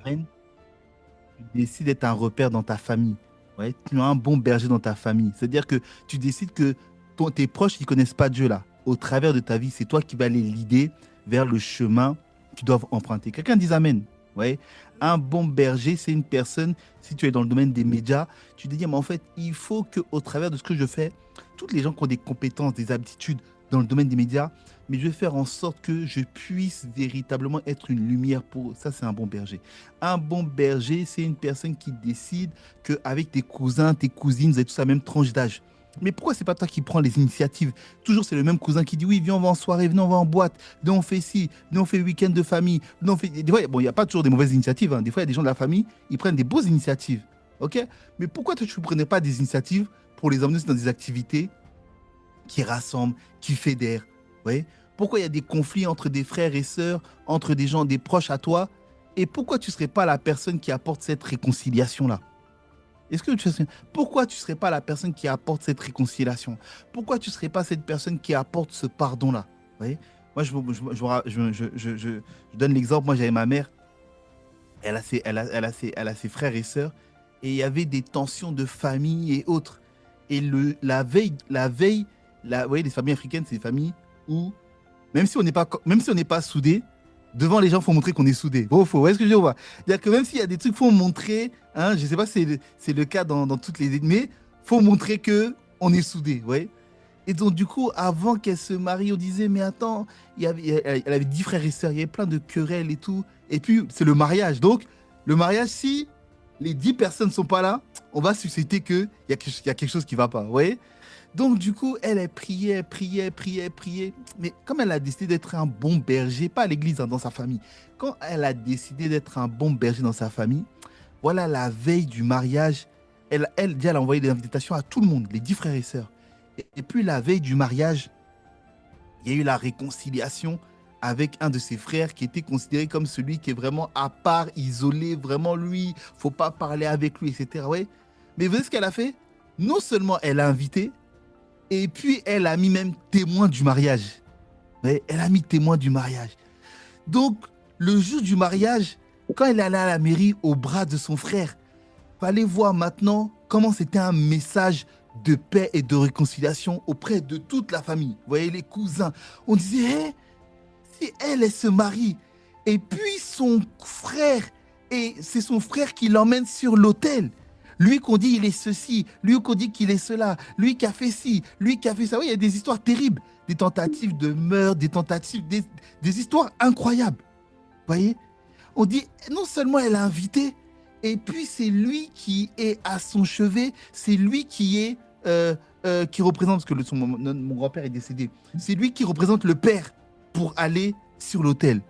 Amen. Tu décides d'être un repère dans ta famille. Ouais, tu as un bon berger dans ta famille. C'est-à-dire que tu décides que tes proches qui ne connaissent pas Dieu là, au travers de ta vie, c'est toi qui vas les guider vers le chemin qu'ils doivent emprunter. Quelqu'un dit Amen. Ouais. Un bon berger, c'est une personne, si tu es dans le domaine des médias, tu te dis, mais en fait, il faut qu'au travers de ce que je fais, toutes les gens qui ont des compétences, des aptitudes dans le domaine des médias, mais je vais faire en sorte que je puisse véritablement être une lumière pour eux. Ça, c'est un bon berger. Un bon berger, c'est une personne qui décide qu'avec tes cousins, tes cousines, vous avez tous la même tranche d'âge. Mais pourquoi c'est pas toi qui prends les initiatives? Toujours, c'est le même cousin qui dit oui, viens, on va en soirée, venez, on va en boîte, viens, on fait ci, viens, on fait week-end de famille. Viens, on fait... Des fois, bon, il n'y a pas toujours des mauvaises initiatives, hein. Des fois, il y a des gens de la famille, ils prennent des bonnes initiatives. OK? Mais pourquoi toi, tu ne prenais pas des initiatives pour les emmener dans des activités qui rassemblent, qui fédèrent? Ouais. Pourquoi il y a des conflits entre des frères et sœurs, entre des gens, des proches à toi? Et pourquoi tu ne serais pas la personne qui apporte cette réconciliation-là? Est-ce que tu sais, pourquoi tu ne serais pas la personne qui apporte cette réconciliation? Pourquoi tu ne serais pas cette personne qui apporte ce pardon-là? Vous voyez. Moi, je donne l'exemple. Moi, j'avais ma mère, elle a ses frères et sœurs, et il y avait des tensions de famille et autres. Et vous voyez, les familles africaines, c'est des familles où, même si on n'est pas soudés, devant les gens, il faut montrer qu'on est soudés. Bon, faux, est-ce que je veux dire? C'est-à-dire que même s'il y a des trucs, il faut montrer, hein, je ne sais pas si c'est le cas dans toutes les... Mais il faut montrer qu'on est soudés, ouais. Et donc, du coup, avant qu'elle se marie, on disait, mais attends, elle avait 10 frères et sœurs, il y avait plein de querelles et tout. Et puis, c'est le mariage. Donc, le mariage, si les 10 personnes ne sont pas là, on va susciter qu'il y a quelque chose qui ne va pas, vous voyez. Donc, du coup, elle priait, elle priait, elle priait, elle priait. Mais comme elle a décidé d'être un bon berger, pas à l'église, hein, dans sa famille, quand elle a décidé d'être un bon berger dans sa famille, voilà, la veille du mariage, déjà, elle a envoyé des invitations à tout le monde, les 10 frères et sœurs. Et puis, la veille du mariage, il y a eu la réconciliation avec un de ses frères qui était considéré comme celui qui est vraiment à part, isolé, vraiment lui, faut pas parler avec lui, etc. Ouais. Mais vous savez ce qu'elle a fait? Non seulement elle a invité, et puis elle a mis même témoin du mariage. Ouais, elle a mis témoin du mariage. Donc, le jour du mariage, quand elle est allée à la mairie au bras de son frère, fallait voir maintenant comment c'était un message de paix et de réconciliation auprès de toute la famille. Vous voyez, les cousins. On disait, hey, si elle se marie, et puis son frère, et c'est son frère qui l'emmène sur l'autel. Lui qu'on dit il est ceci, lui qu'on dit qu'il est cela, lui qui a fait ci, lui qui a fait ça. Oui, il y a des histoires terribles, des tentatives de meurtre, des histoires incroyables. Vous voyez? On dit, non seulement elle a invité, et puis c'est lui qui est à son chevet, c'est lui qui est qui représente, parce que mon grand-père est décédé, c'est lui qui représente le père pour aller sur l'autel.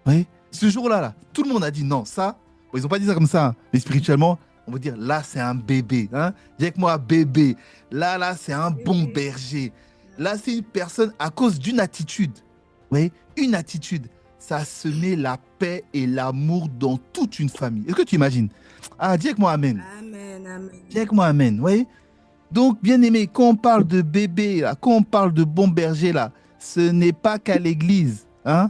Ouais. Ce jour-là, là, tout le monde a dit non, ça, bon, ils n'ont pas dit ça comme ça, hein, mais spirituellement, on va dire là, c'est un bébé. Hein? Dis avec moi, bébé. Là, c'est un bon berger. Là, c'est une personne à cause d'une attitude. Oui, une attitude. Ça a semé la paix et l'amour dans toute une famille. Est-ce que tu imagines? Ah, dis avec moi Amen. Amen, amen. Dis avec moi Amen. Oui. Donc, bien aimé, quand on parle de bébé, là, quand on parle de bon berger, là, ce n'est pas qu'à l'église. Hein?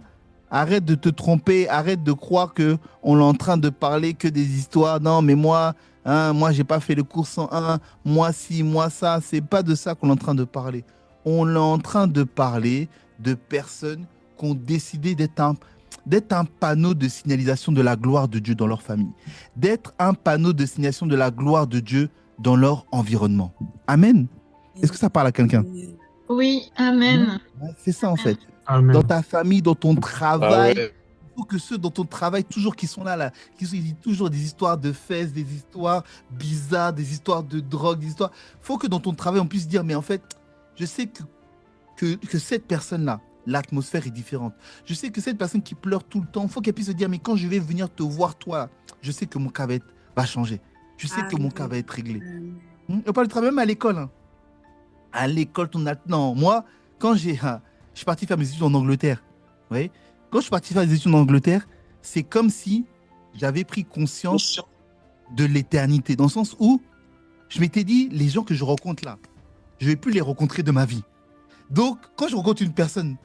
Arrête de te tromper, arrête de croire qu'on est en train de parler que des histoires. Non, mais moi, hein, moi, j'ai pas fait le cours 101, moi ci, moi ça. C'est pas de ça qu'on est en train de parler. On est en train de parler de personnes qui ont décidé d'être un panneau de signalisation de la gloire de Dieu dans leur famille, d'être un panneau de signalisation de la gloire de Dieu dans leur environnement. Amen. Est-ce que ça parle à quelqu'un? Oui, amen. Ouais, c'est ça en fait. Amen. Dans ta famille, dans ton Ah travail, ouais. il faut que ceux dans ton travail, toujours qui sont là, qui disent toujours des histoires de fesses, des histoires bizarres, des histoires de drogue, des histoires. Il faut que dans ton travail, on puisse dire, mais en fait, je sais que cette personne-là, l'atmosphère est différente. Je sais que cette personne qui pleure tout le temps, il faut qu'elle puisse se dire, mais quand je vais venir te voir, toi, je sais que mon cas va changer. Je sais que mon cas va être réglé. On parle de travail même à l'école. Hein. À l'école, non, moi, quand je suis parti faire mes études en Angleterre, oui, quand je suis parti faire des études en Angleterre, c'est comme si j'avais pris conscience de l'éternité, dans le sens où je m'étais dit, les gens que je rencontre là, je ne vais plus les rencontrer de ma vie. Donc, quand je rencontre une personne,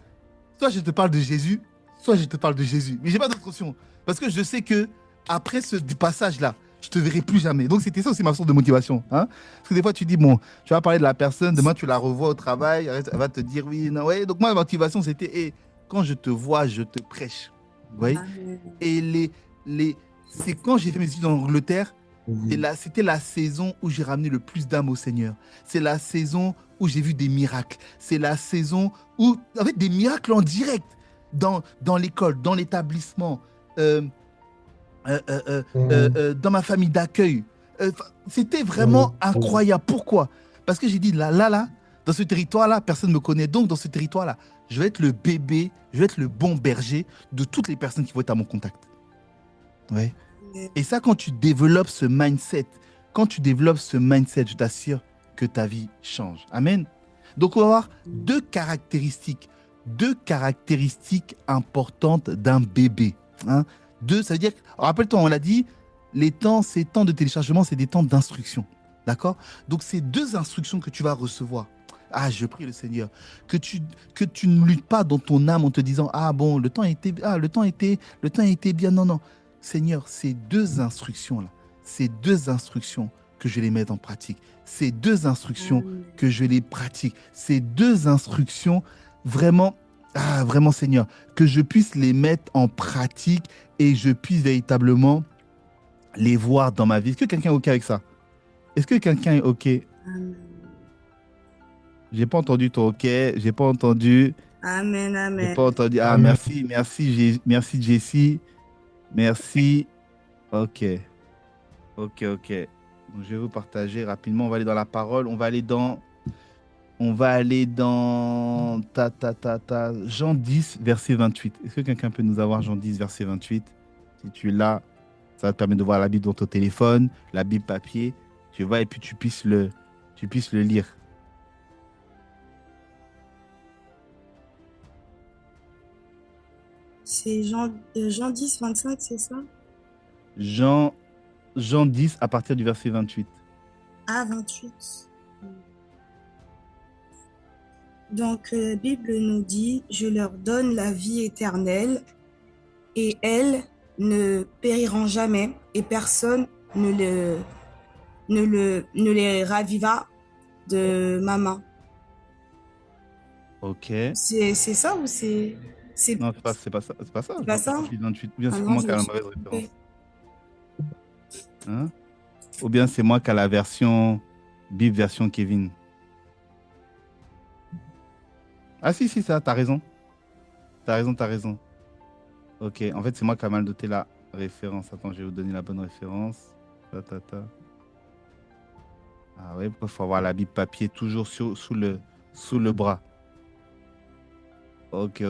soit je te parle de Jésus, soit je te parle de Jésus. Mais je n'ai pas d'autre option. Parce que je sais que après ce passage-là, je te verrai plus jamais. Donc, c'était ça aussi ma source de motivation. Hein? Parce que des fois, tu dis, bon, tu vas parler de la personne, demain, tu la revois au travail, elle va te dire oui, non, ouais. Donc, moi, ma motivation, c'était, hey, quand je te vois, je te prêche. Vous voyez? Amen. Et c'est quand j'ai fait mes études en Angleterre, c'était la saison où j'ai ramené le plus d'âmes au Seigneur. C'est la saison où j'ai vu des miracles. C'est la saison où, en fait, des miracles en direct dans l'école, dans l'établissement, dans ma famille d'accueil. C'était vraiment incroyable. Pourquoi? Parce que j'ai dit, là, dans ce territoire-là, personne ne me connaît. Donc, dans ce territoire-là, je vais être le bébé, je vais être le bon berger de toutes les personnes qui vont être à mon contact. Ouais. Et ça, quand tu développes ce mindset, je t'assure que ta vie change. Amen. Donc, on va voir deux caractéristiques importantes d'un bébé. Hein. Ça veut dire, rappelle-toi, on l'a dit, ces temps de téléchargement, c'est des temps d'instruction. D'accord? Donc, c'est deux instructions que tu vas recevoir. Ah, je prie le Seigneur, que tu ne luttes pas dans ton âme en te disant, ah bon, le temps était bien. Non, non. Seigneur, ces deux instructions-là, que je les mette en pratique. Ces deux instructions que je les pratique. Ces deux instructions, vraiment, vraiment, Seigneur, que je puisse les mettre en pratique et je puisse véritablement les voir dans ma vie. Est-ce que quelqu'un est OK avec ça? Est-ce que quelqu'un est OK? J'ai pas entendu ton OK. J'ai pas entendu. Amen, amen. J'ai pas entendu. Ah, merci, Jessie. Merci. OK. Donc, je vais vous partager rapidement. On va aller dans la parole. On va aller dans Jean 10, verset 28. Est-ce que quelqu'un peut nous avoir Jean 10, verset 28? Si tu l'as, ça va te permettre de voir la Bible dans ton téléphone, la Bible papier. Tu vois, et puis tu puisses le lire. C'est Jean 10, 25, c'est ça? Jean 10 à partir du verset 28. Ah, 28. Donc, la Bible nous dit, je leur donne la vie éternelle et elles ne périront jamais et personne ne les ravira de ma main. OK. C'est ça ou c'est... Non, c'est pas ça. C'est pas ça. C'est pas ça? 28. Ou bien c'est Ah non, moi je qui a me la suis mauvaise trompée. référence. Hein? Ou bien c'est moi qui a la version Bible version Kevin. Ah si, ça, t'as raison. T'as raison. Ok, en fait, c'est moi qui a mal noté la référence. Attends, je vais vous donner la bonne référence. Ah ouais, il faut avoir la Bible papier toujours sous le bras. Ok.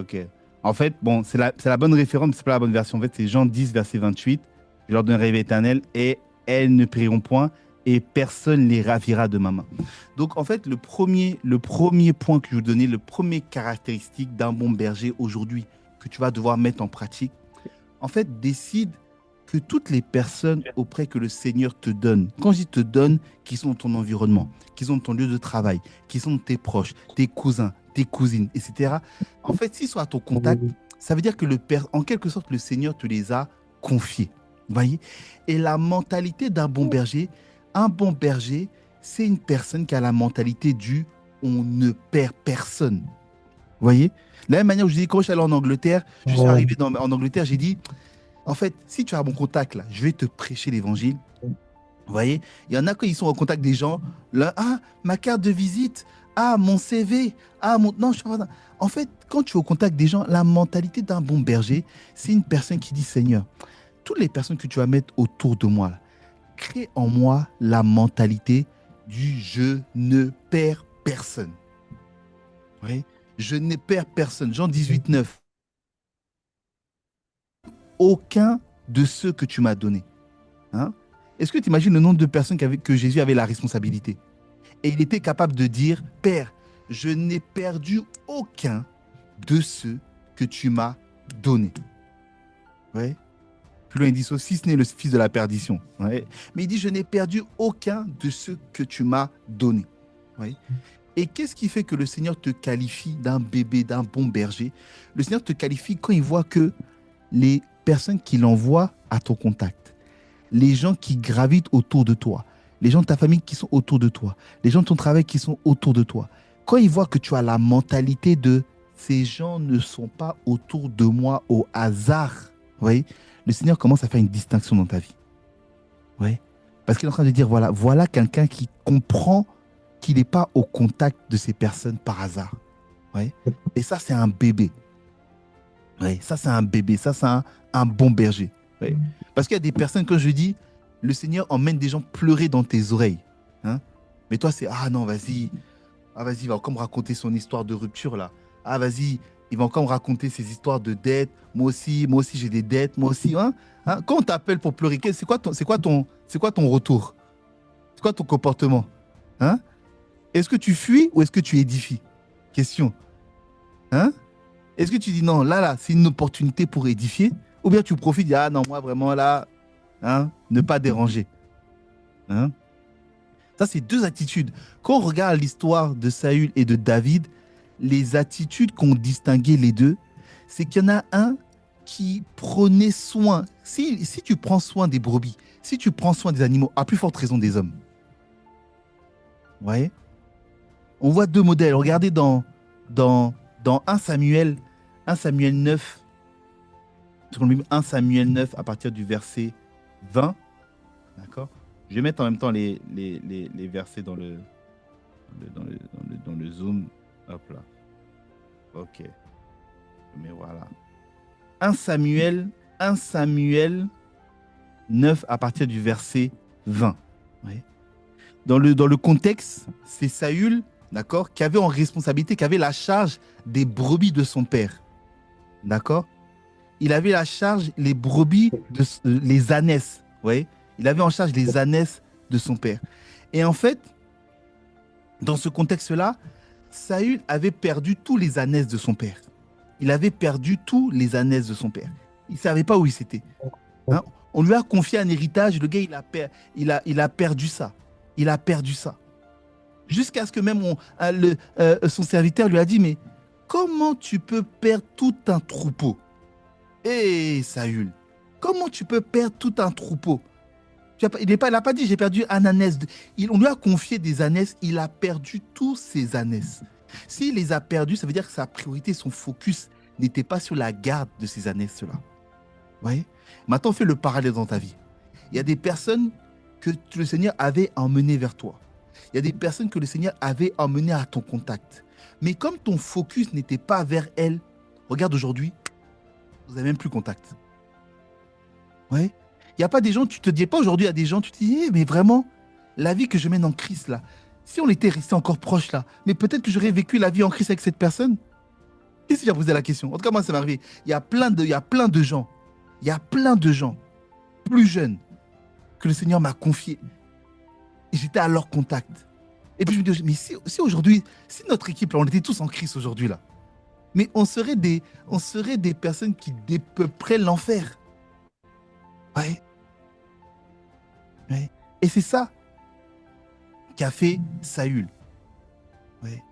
En fait, bon, c'est la bonne référence, mais c'est pas la bonne version. En fait, c'est Jean 10, verset 28. Je leur donnerai la vie éternelle et elles ne périront point et personne ne les ravira de ma main. Donc, en fait, le premier point que je vous donnais, le premier caractéristique d'un bon berger aujourd'hui que tu vas devoir mettre en pratique, en fait, décide que toutes les personnes auprès que le Seigneur te donne, quand je dis te donne, qui sont dans ton environnement, qui sont dans ton lieu de travail, qui sont tes proches, tes cousins, tes cousines, etc. En fait, s'ils sont à ton contact, ça veut dire que en quelque sorte, le Seigneur te les a confiés. Vous voyez? Et la mentalité d'un bon berger, c'est une personne qui a la mentalité du on ne perd personne. Vous voyez? De la même manière où je dis, quand je suis allé en Angleterre, je suis arrivé en Angleterre, j'ai dit, en fait, si tu as mon contact là, je vais te prêcher l'évangile. Vous voyez? Il y en a quand ils sont en contact des gens, là, ah, ma carte de visite, ah, mon CV, ah, mon... Non, je sais pas. En fait, quand tu es au contact des gens, la mentalité d'un bon berger, c'est une personne qui dit, Seigneur, toutes les personnes que tu vas mettre autour de moi, là, crée en moi la mentalité du je ne perds personne. Vous voyez? Je ne perds personne. Jean 18, 9. Aucun de ceux que tu m'as donnés. Hein? Est-ce que tu imagines le nombre de personnes que Jésus avait la responsabilité? Et il était capable de dire, Père, je n'ai perdu aucun de ceux que tu m'as donnés. Ouais. Plus loin, il dit, si ce n'est le fils de la perdition. Ouais. Mais il dit, je n'ai perdu aucun de ceux que tu m'as donnés. Ouais. Et qu'est-ce qui fait que le Seigneur te qualifie d'un bébé, d'un bon berger? Le Seigneur te qualifie quand il voit que les personnes qu'il envoie à ton contact, les gens qui gravitent autour de toi, les gens de ta famille qui sont autour de toi, les gens de ton travail qui sont autour de toi, quand ils voient que tu as la mentalité de ces gens ne sont pas autour de moi au hasard, vous voyez, le Seigneur commence à faire une distinction dans ta vie. Vous voyez, parce qu'il est en train de dire, voilà quelqu'un qui comprend qu'il n'est pas au contact de ces personnes par hasard. Vous voyez, et ça, c'est un bébé. Oui, ça, c'est un bébé. Ça, c'est un bon berger. Oui. Parce qu'il y a des personnes, quand je dis, le Seigneur emmène des gens pleurer dans tes oreilles. Hein? Mais toi, c'est, ah non, vas-y. Ah, vas-y, il va encore me raconter son histoire de rupture, là. Ah, vas-y, il va encore me raconter ses histoires de dettes. Moi aussi, j'ai des dettes. Moi aussi, hein? Hein? Quand on t'appelle pour pleurer, c'est quoi ton retour? C'est quoi ton comportement? Hein? Est-ce que tu fuis ou est-ce que tu édifies? Question. Hein? Est-ce que tu dis non, là, c'est une opportunité pour édifier? Ou bien tu profites, dis, ah non, moi vraiment là, hein, ne pas déranger. Hein? Ça, c'est deux attitudes. Quand on regarde l'histoire de Saül et de David, les attitudes qu'ont distingué les deux, c'est qu'il y en a un qui prenait soin. Si tu prends soin des brebis, si tu prends soin des animaux, à plus forte raison des hommes. Vous voyez? On voit deux modèles. Regardez dans 1 Samuel 9, 1 Samuel 9 à partir du verset 20. D'accord? Je vais mettre en même temps les versets dans le zoom. Hop là. Ok. Mais voilà. 1 Samuel 9 à partir du verset 20. Oui. Dans le contexte, c'est Saül, d'accord, qui avait en responsabilité, qui avait la charge des brebis de son père. D'accord? Il avait la charge, les brebis, les ânesses. Ouais. Il avait en charge les ânesses de son père. Et en fait, dans ce contexte-là, Saül avait perdu tous les ânesses de son père. Il avait perdu tous les ânesses de son père. Il ne savait pas où il s'était. Hein? On lui a confié un héritage, le gars, il a perdu ça. Il a perdu ça. Jusqu'à ce que même son serviteur lui a dit, mais comment tu peux perdre tout un troupeau? Hé, Saül, comment tu peux perdre tout un troupeau? Il n'a pas dit j'ai perdu un ânesse. On lui a confié des ânesses, il a perdu tous ses ânesses. S'il les a perdus, ça veut dire que sa priorité, son focus n'était pas sur la garde de ces ânesses-là. Vous voyez? Maintenant, fais le parallèle dans ta vie. Il y a des personnes que le Seigneur avait emmenées vers toi. Il y a des personnes que le Seigneur avait emmenées à ton contact. Mais comme ton focus n'était pas vers elles, regarde aujourd'hui, vous n'avez même plus contact. Ouais. Il n'y a pas des gens, tu ne te dis pas aujourd'hui à des gens, tu te dis, mais vraiment, la vie que je mène en Christ là, si on était resté encore proche là, mais peut-être que j'aurais vécu la vie en Christ avec cette personne. Qu'est-ce que j'ai posé la question? En tout cas, moi, ça m'est arrivé. Il y a plein de gens plus jeunes que le Seigneur m'a confiés. Et j'étais à leur contact. Et puis je me dis, mais si aujourd'hui, si notre équipe, là, on était tous en Christ aujourd'hui là, mais on serait des personnes qui dépeupleraient l'enfer. Ouais. Ouais. Et c'est ça qu'a fait Saül. Ouais.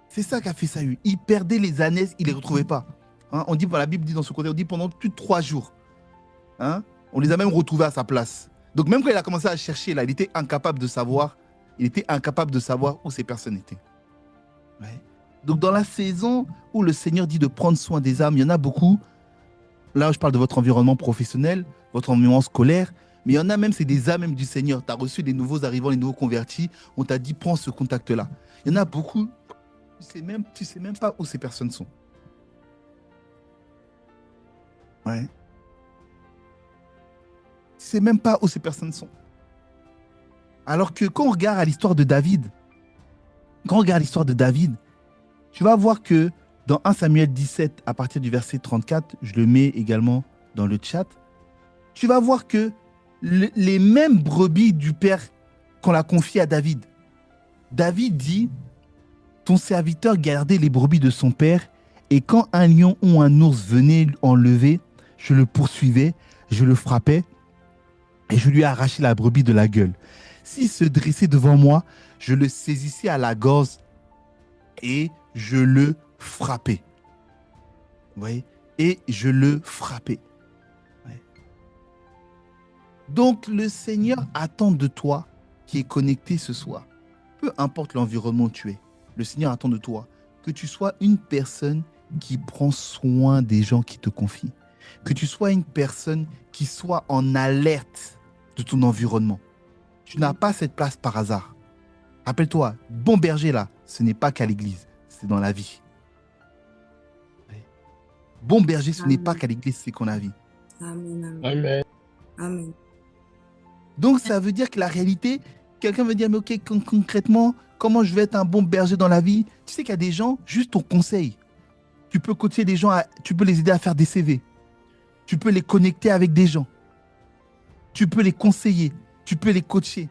C'est ça qu'a fait Saül. Il perdait les ânesses, il ne les retrouvait pas. Hein, on dit, la Bible dit dans ce côté, on dit pendant plus de 3 jours. Hein, on les a même retrouvés à sa place. Donc même quand il a commencé à chercher, là, il était incapable de savoir où ces personnes étaient. Ouais. Donc dans la saison où le Seigneur dit de prendre soin des âmes, il y en a beaucoup. Là, je parle de votre environnement professionnel, votre environnement scolaire, mais il y en a même, c'est des âmes même du Seigneur. Tu as reçu des nouveaux arrivants, les nouveaux convertis, on t'a dit, prends ce contact-là. Il y en a beaucoup, tu ne sais même pas où ces personnes sont. Ouais. Tu ne sais même pas où ces personnes sont. Alors que quand on regarde l'histoire de David, tu vas voir que dans 1 Samuel 17, à partir du verset 34, je le mets également dans le chat, tu vas voir que les mêmes brebis du père qu'on a confié à David. David dit, ton serviteur gardait les brebis de son père, et quand un lion ou un ours venait enlever, je le poursuivais, je le frappais, et je lui arrachais la brebis de la gueule. S'il se dressait devant moi, je le saisissais à la gorge et je le frappais. Vous voyez? Et je le frappais. Ouais. Donc, le Seigneur attend de toi qui est connecté ce soir, peu importe l'environnement où tu es, le Seigneur attend de toi que tu sois une personne qui prend soin des gens qui te confient, que tu sois une personne qui soit en alerte de ton environnement. Tu n'as pas cette place par hasard. Rappelle-toi, bon berger là, ce n'est pas qu'à l'église, c'est dans la vie. Bon berger, ce n'est pas qu'à l'église, c'est qu'on a vie. Amen. Amen. Amen. Donc ça veut dire que la réalité, quelqu'un veut dire, mais ok, concrètement, comment je vais être un bon berger dans la vie? Tu sais qu'il y a des gens, juste ton conseil. Tu peux coacher des gens, tu peux les aider à faire des CV. Tu peux les connecter avec des gens. Tu peux les conseiller. Tu peux les coacher.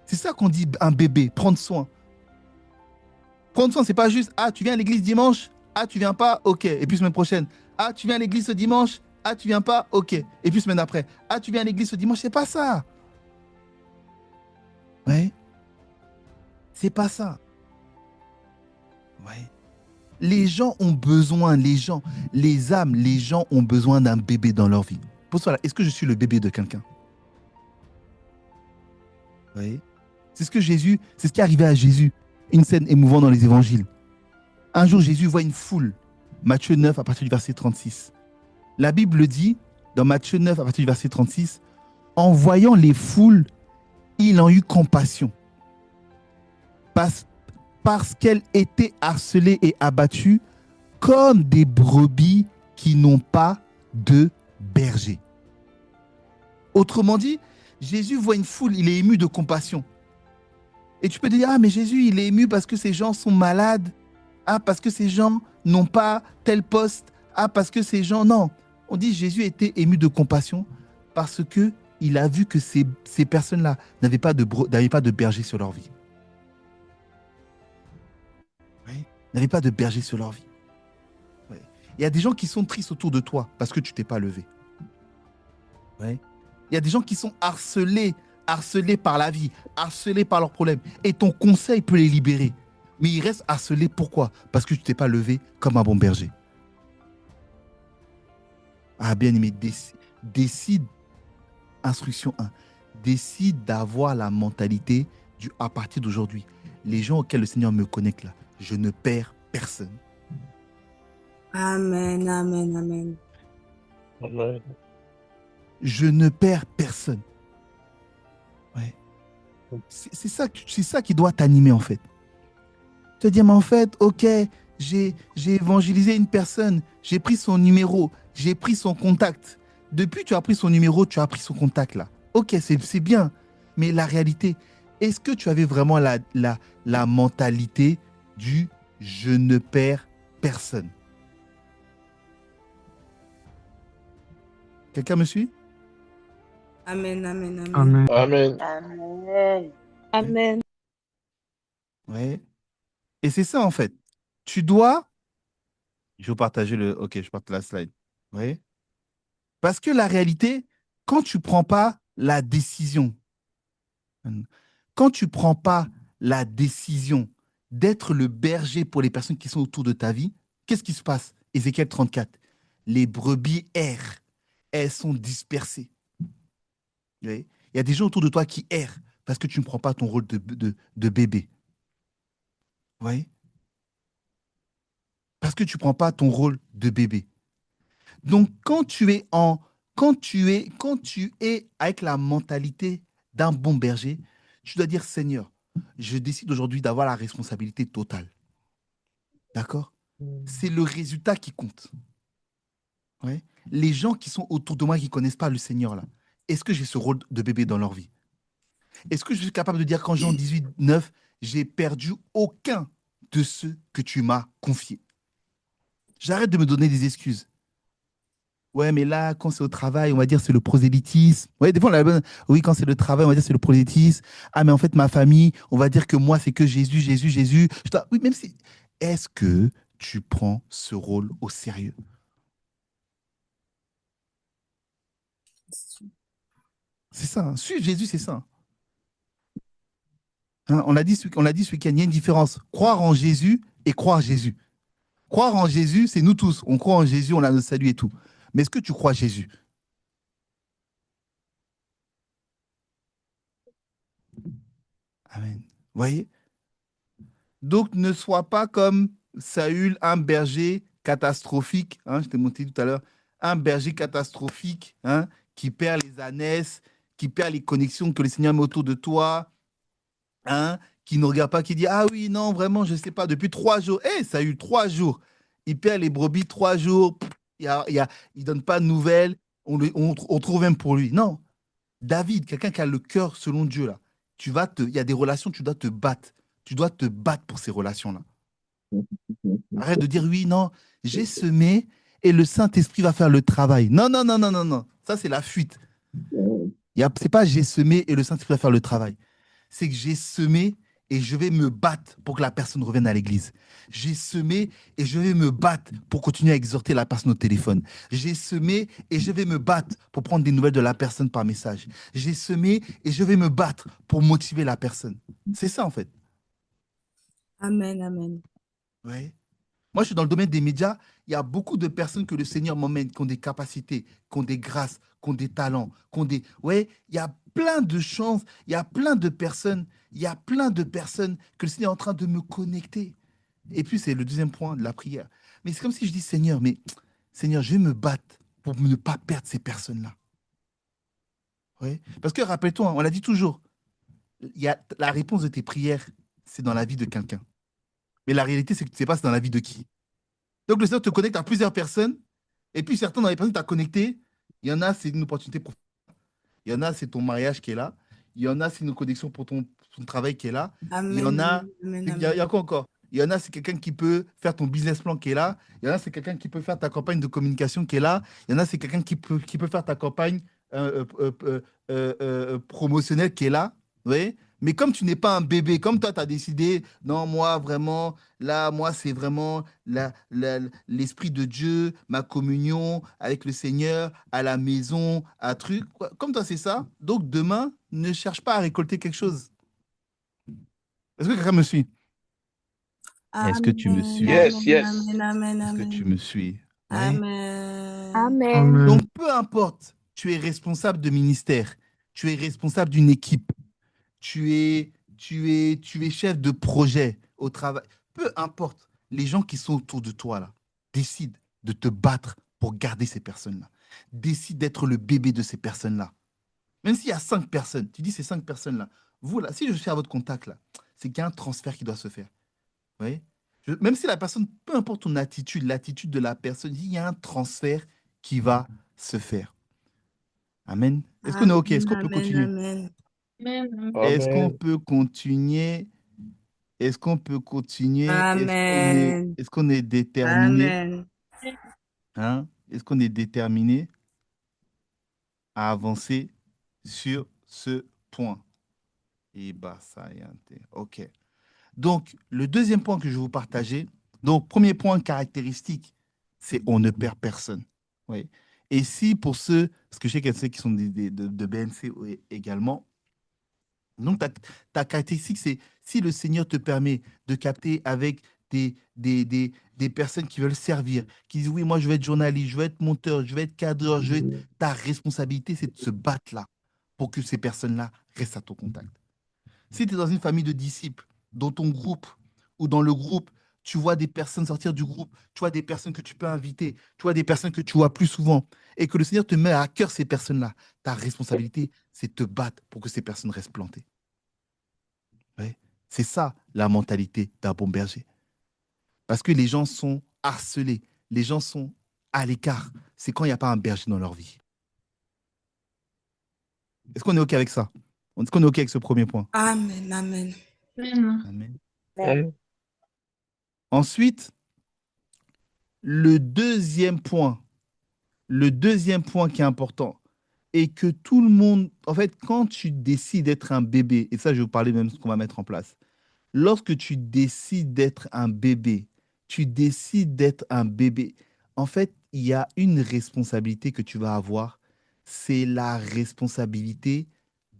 C'est ça qu'on dit un bébé, prendre soin. Prendre soin, c'est pas juste, ah, tu viens à l'église dimanche, ah, tu viens pas, ok. Et puis semaine prochaine, ah, tu viens à l'église ce dimanche, ah, tu viens pas, ok. Et puis semaine après, ah, tu viens à l'église ce dimanche, c'est pas ça. Ouais. C'est pas ça. Ouais. Les gens ont besoin, les âmes, les gens ont besoin d'un bébé dans leur vie. Pour cela, est-ce que je suis le bébé de quelqu'un? Oui. C'est ce qui est arrivé à Jésus. Une scène émouvante dans les évangiles. Un jour, Jésus voit une foule. Matthieu 9, à partir du verset 36. La Bible dit, dans Matthieu 9, à partir du verset 36, en voyant les foules, il en eut compassion. Parce qu'elles étaient harcelées et abattues comme des brebis qui n'ont pas de berger. Autrement dit, Jésus voit une foule, il est ému de compassion. Et tu peux te dire, ah mais Jésus, il est ému parce que ces gens sont malades. Ah, parce que ces gens n'ont pas tel poste. Ah, parce que ces gens... Non, on dit Jésus était ému de compassion parce qu'il a vu que ces personnes-là n'avaient pas de berger sur leur vie. Oui, n'avaient pas de berger sur leur vie. Oui. Il y a des gens qui sont tristes autour de toi parce que tu ne t'es pas levé. Oui. Il y a des gens qui sont harcelés par la vie, harcelés par leurs problèmes. Et ton conseil peut les libérer. Mais ils restent harcelés, pourquoi? Parce que tu ne t'es pas levé comme un bon berger. Ah, bien aimé, décide, instruction 1, décide d'avoir la mentalité à partir d'aujourd'hui. Les gens auxquels le Seigneur me connecte là, je ne perds personne. Amen, amen, amen. Amen. Je ne perds personne. Ouais. C'est ça qui doit t'animer en fait. Te dire, mais en fait, ok, j'ai évangélisé une personne, j'ai pris son numéro, j'ai pris son contact. Depuis, tu as pris son numéro, tu as pris son contact là. Ok, c'est bien. Mais la réalité, est-ce que tu avais vraiment la mentalité du je ne perds personne? Quelqu'un me suit? Amen, amen, amen. Amen. Amen. Amen. Amen. Ouais. Et c'est ça en fait. Tu dois. Je vais vous partager le. Ok, je partage la slide. Oui. Parce que la réalité, quand tu ne prends pas la décision, d'être le berger pour les personnes qui sont autour de ta vie, qu'est-ce qui se passe? Ézéchiel 34. Les brebis errent. Elles sont dispersées. Oui. Il y a des gens autour de toi qui errent parce que tu ne prends pas ton rôle de bébé. Oui. Parce que tu ne prends pas ton rôle de bébé. Donc, quand tu es avec la mentalité d'un bon berger, tu dois dire, Seigneur, je décide aujourd'hui d'avoir la responsabilité totale. D'accord? C'est le résultat qui compte. Ouais. Les gens qui sont autour de moi qui ne connaissent pas le Seigneur, là, est-ce que j'ai ce rôle de bébé dans leur vie? Est-ce que je suis capable de dire qu'en Jean 18, 9, j'ai perdu aucun de ceux que tu m'as confiés? J'arrête de me donner des excuses. Ouais, mais là, quand c'est au travail, on va dire c'est le prosélytisme. Ouais, des fois, oui, quand c'est le travail, on va dire c'est le prosélytisme. Ah, mais en fait, ma famille, on va dire que moi, c'est que Jésus, Jésus, Jésus. Oui, même si. Est-ce que tu prends ce rôle au sérieux? C'est ça. Hein. Suivre Jésus, c'est ça. Hein, on l'a dit ce week-end, il y a une différence. Croire en Jésus et croire Jésus. Croire en Jésus, c'est nous tous. On croit en Jésus, on a notre salut et tout. Mais est-ce que tu crois Jésus? Amen. Vous voyez? Donc, ne sois pas comme Saül, un berger catastrophique. Hein, je t'ai montré tout à l'heure. Un berger catastrophique, hein, qui perd les ânesses, qui perd les connexions que le Seigneur met autour de toi, hein, qui ne regarde pas, qui dit, ah oui, non, vraiment, je ne sais pas, depuis 3 jours. Eh, Saül, 3 jours. Il perd les brebis 3 jours. Il donne pas de nouvelles. On trouve même pour lui. Non. David, quelqu'un qui a le cœur selon Dieu, là, il y a des relations, tu dois te battre. Tu dois te battre pour ces relations-là. Arrête de dire oui, non, j'ai semé et le Saint-Esprit va faire le travail. Non, non, non, non, non, non. Ça, c'est la fuite. C'est pas j'ai semé et le Saint-Esprit va faire le travail. C'est que j'ai semé et je vais me battre pour que la personne revienne à l'église. J'ai semé et je vais me battre pour continuer à exhorter la personne au téléphone. J'ai semé et je vais me battre pour prendre des nouvelles de la personne par message. J'ai semé et je vais me battre pour motiver la personne. C'est ça, en fait. Amen, amen. Ouais. Moi, je suis dans le domaine des médias. Il y a beaucoup de personnes que le Seigneur m'emmène, qui ont des capacités, qui ont des grâces, qui ont des talents, qui ont des... Ouais, il y a plein de chances, il y a plein de personnes, il y a plein de personnes que le Seigneur est en train de me connecter. Et puis, c'est le deuxième point de la prière. Mais c'est comme si je dis, Seigneur, mais Seigneur, je vais me battre pour ne pas perdre ces personnes-là. Ouais. Parce que rappelle-toi, on l'a dit toujours, la réponse de tes prières, c'est dans la vie de quelqu'un. Mais la réalité, c'est que tu ne sais pas c'est dans la vie de qui. Donc, le Seigneur te connecte à plusieurs personnes. Et puis, certains dans les personnes que tu as connectées, il y en a, c'est une opportunité pour. Il y en a, c'est ton mariage qui est là. Il y en a, c'est une connexion pour ton travail qui est là. Il y en Amen, a, amen, il y a amen. quoi encore? Il y en a, c'est quelqu'un qui peut faire ton business plan qui est là. Il y en a, c'est quelqu'un qui peut faire ta campagne de communication qui est là. Il y en a, c'est quelqu'un qui peut faire ta campagne promotionnelle qui est là. Oui. Mais comme tu n'es pas un bébé, comme toi, tu as décidé, non, moi, vraiment, là, moi, c'est vraiment l'Esprit de Dieu, ma communion avec le Seigneur, à la maison, à truc. Comme toi, c'est ça. Donc, demain, ne cherche pas à récolter quelque chose. Est-ce que quelqu'un me suit? Est-ce que tu me Amen, suis? Yes, amen, yes. amen, amen, Est-ce que tu amen. me suis? Oui. Amen. Amen. Donc, Amen. peu importe, tu es responsable de ministère, tu es responsable d'une équipe, tu es chef de projet au travail. Peu importe, les gens qui sont autour de toi, là, décident de te battre pour garder ces personnes-là. Décide d'être le bébé de ces personnes-là. Même s'il y a 5 personnes, tu dis ces 5 personnes-là, vous, là, si je suis à votre contact, là, c'est qu'il y a un transfert qui doit se faire. Vous voyez? Même si la personne, peu importe ton attitude, l'attitude de la personne, il y a un transfert qui va se faire. Amen. Est-ce qu'on est OK? Est-ce Amen, qu'on peut amen, continuer? amen. Amen. Est-ce qu'on Amen. peut continuer? Est-ce qu'on peut continuer? Amen. Est-ce qu'on est déterminé? Amen. Hein? Est-ce qu'on est déterminé à avancer sur ce point? Et bah, ça y est. OK. Donc, le deuxième point que je vais vous partager, donc, premier point caractéristique, c'est on ne perd personne. Oui. Et si pour ceux, parce que je sais qu'il y a ceux qui sont de BNC également, donc ta caractéristique, c'est si le Seigneur te permet de capter avec des personnes qui veulent servir, qui disent oui, moi je vais être journaliste, je vais être monteur, je vais être cadreur, ta responsabilité, c'est de se battre là pour que ces personnes-là restent à ton contact. Si tu es dans une famille de disciples, dans ton groupe ou dans le groupe, tu vois des personnes sortir du groupe, tu vois des personnes que tu peux inviter, tu vois des personnes que tu vois plus souvent, et que le Seigneur te met à cœur ces personnes-là, ta responsabilité, c'est de te battre pour que ces personnes restent plantées. Ouais. C'est ça la mentalité d'un bon berger. Parce que les gens sont harcelés, les gens sont à l'écart. C'est quand il n'y a pas un berger dans leur vie. Est-ce qu'on est OK avec ça? Est-ce qu'on est OK avec ce premier point? Amen, amen. Amen. Amen. Amen. Ensuite, le deuxième point, qui est important, et que tout le monde, en fait, quand tu décides d'être un bébé, et ça, je vais vous parler même de ce qu'on va mettre en place, lorsque tu décides d'être un bébé, en fait, il y a une responsabilité que tu vas avoir, c'est la responsabilité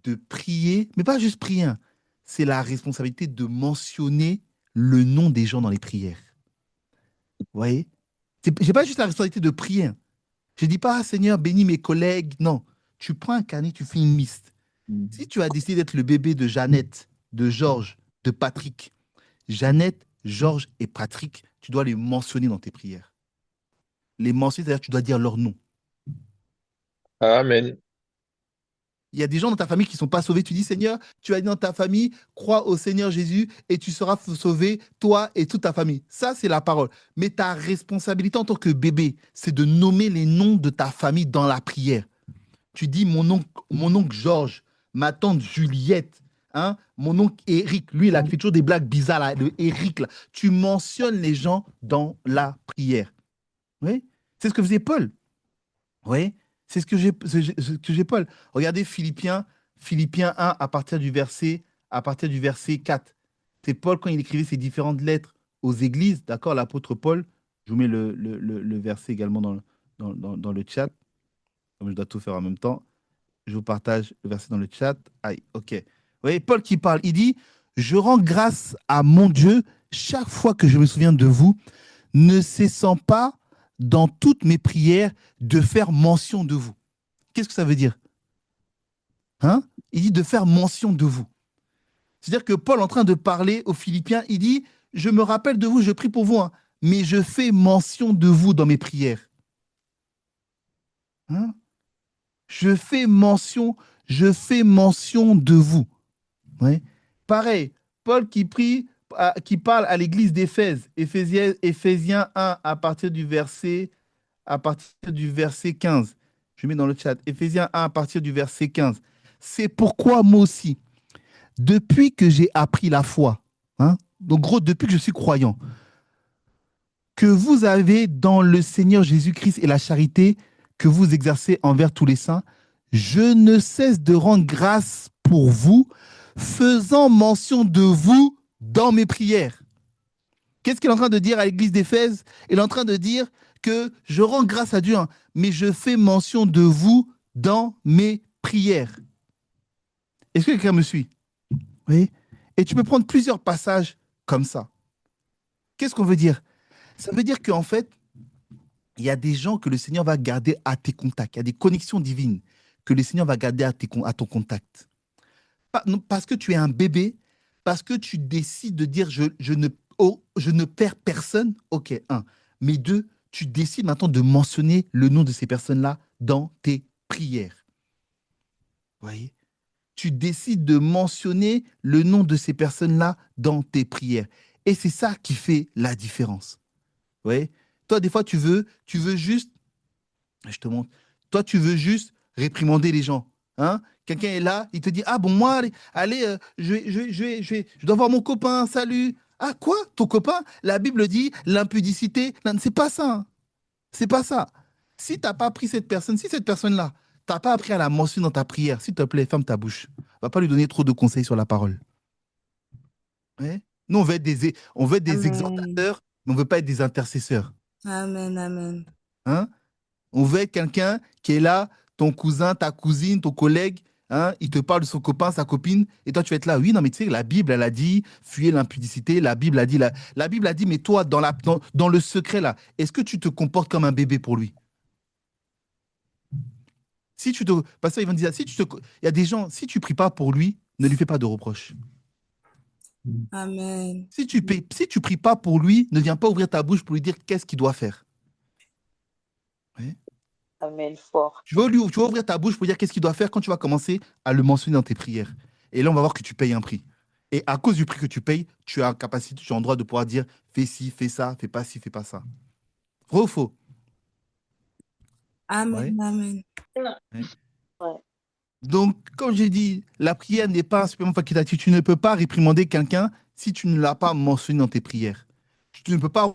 de prier, mais pas juste prier, hein, c'est la responsabilité de mentionner le nom des gens dans les prières. Vous voyez? J'ai pas juste la responsabilité de prier, hein. Je ne dis pas, ah, Seigneur, bénis mes collègues. Non. Tu prends un carnet, tu fais une liste. Si tu as décidé d'être le bébé de Jeannette, de Georges, de Patrick, Jeannette, Georges et Patrick, tu dois les mentionner dans tes prières. Les mentionner, c'est-à-dire que tu dois dire leur nom. Amen. Il y a des gens dans ta famille qui ne sont pas sauvés. Tu dis, Seigneur, tu as dit dans ta famille, crois au Seigneur Jésus et tu seras sauvé, toi et toute ta famille. Ça, c'est la parole. Mais ta responsabilité en tant que bébé, c'est de nommer les noms de ta famille dans la prière. Tu dis mon oncle Georges, ma tante Juliette, hein, mon oncle Eric. Lui, il a fait toujours des blagues bizarres, là, le Eric. Là. Tu mentionnes les gens dans la prière. Oui, c'est ce que faisait Paul. Oui, c'est ce que j'ai Paul. Regardez Philippiens 1 à partir du verset 4. C'est Paul quand il écrivait ses différentes lettres aux églises, d'accord, l'apôtre Paul. Je vous mets le verset également dans le chat, comme je dois tout faire en même temps. Je vous partage le verset dans le chat. Aïe, ok. Vous voyez, Paul qui parle, il dit, je rends grâce à mon Dieu chaque fois que je me souviens de vous, ne cessant pas dans toutes mes prières de faire mention de vous. Qu'est-ce que ça veut dire? Hein? Il dit de faire mention de vous. C'est-à-dire que Paul, en train de parler aux Philippiens, il dit, je me rappelle de vous, je prie pour vous, hein, mais je fais mention de vous dans mes prières. Hein? Je fais mention de vous. Ouais. Pareil, Paul qui prie, qui parle à l'église d'Éphèse, Éphésiens 1 à partir du verset 15. Je mets dans le chat, Éphésiens 1 à partir du verset 15. C'est pourquoi moi aussi, depuis que j'ai appris la foi, hein, donc gros, depuis que je suis croyant, que vous avez dans le Seigneur Jésus-Christ et la charité que vous exercez envers tous les saints, je ne cesse de rendre grâce pour vous, faisant mention de vous dans mes prières. Qu'est-ce qu'il est en train de dire à l'église d'Éphèse? Il est en train de dire que je rends grâce à Dieu, hein, mais je fais mention de vous dans mes prières. Est-ce que quelqu'un me suit? Oui. Et tu peux prendre plusieurs passages comme ça. Qu'est-ce qu'on veut dire? Ça veut dire qu'en fait, il y a des gens que le Seigneur va garder à tes contacts. Il y a des connexions divines que le Seigneur va garder à ton contact. Parce que tu es un bébé, parce que tu décides de dire je ne perds personne, ok, un. Mais deux, tu décides maintenant de mentionner le nom de ces personnes-là dans tes prières. Vous voyez? Tu décides de mentionner le nom de ces personnes-là dans tes prières. Et c'est ça qui fait la différence. Vous voyez? Toi, des fois, tu veux juste, je te montre, toi, tu veux juste réprimander les gens. Hein? Quelqu'un est là, il te dit, ah bon, moi, allez, je dois voir mon copain, salut. Ah quoi? Ton copain? La Bible dit l'impudicité. Non, c'est pas ça. Hein. C'est pas ça. Si tu n'as pas pris cette personne, si cette personne-là, tu n'as pas appris à la mentionner dans ta prière, s'il te plaît, ferme ta bouche. Va pas lui donner trop de conseils sur la parole. Ouais? Nous, on veut être des Amen. exhortateurs, mais on ne veut pas être des intercesseurs. Amen, amen. Hein? On veut être quelqu'un qui est là, ton cousin, ta cousine, ton collègue, hein, il te parle de son copain, sa copine, et toi tu vas être là, oui, non, mais tu sais, la Bible, elle a dit, fuyez l'impudicité, la Bible a dit, mais toi, dans le secret, là, est-ce que tu te comportes comme un bébé pour lui? Parce qu'ils vont dire, il y a des gens, si tu ne pries pas pour lui, ne lui fais pas de reproches. Amen. Si tu ne pries pas pour lui, ne viens pas ouvrir ta bouche pour lui dire qu'est-ce qu'il doit faire. Ouais. Amen, fort. Tu vas ouvrir ta bouche pour dire qu'est-ce qu'il doit faire quand tu vas commencer à le mentionner dans tes prières. Et là, on va voir que tu payes un prix. Et à cause du prix que tu payes, tu as capacité, tu as le droit de pouvoir dire fais ci, fais ça, fais pas ci, fais pas ça. Vrai ou faux? Amen, Ouais. amen. Ouais. Ouais. Donc, comme j'ai dit, la prière n'est pas un supplément facultatif. Tu ne peux pas réprimander quelqu'un si tu ne l'as pas mentionné dans tes prières. Tu ne peux pas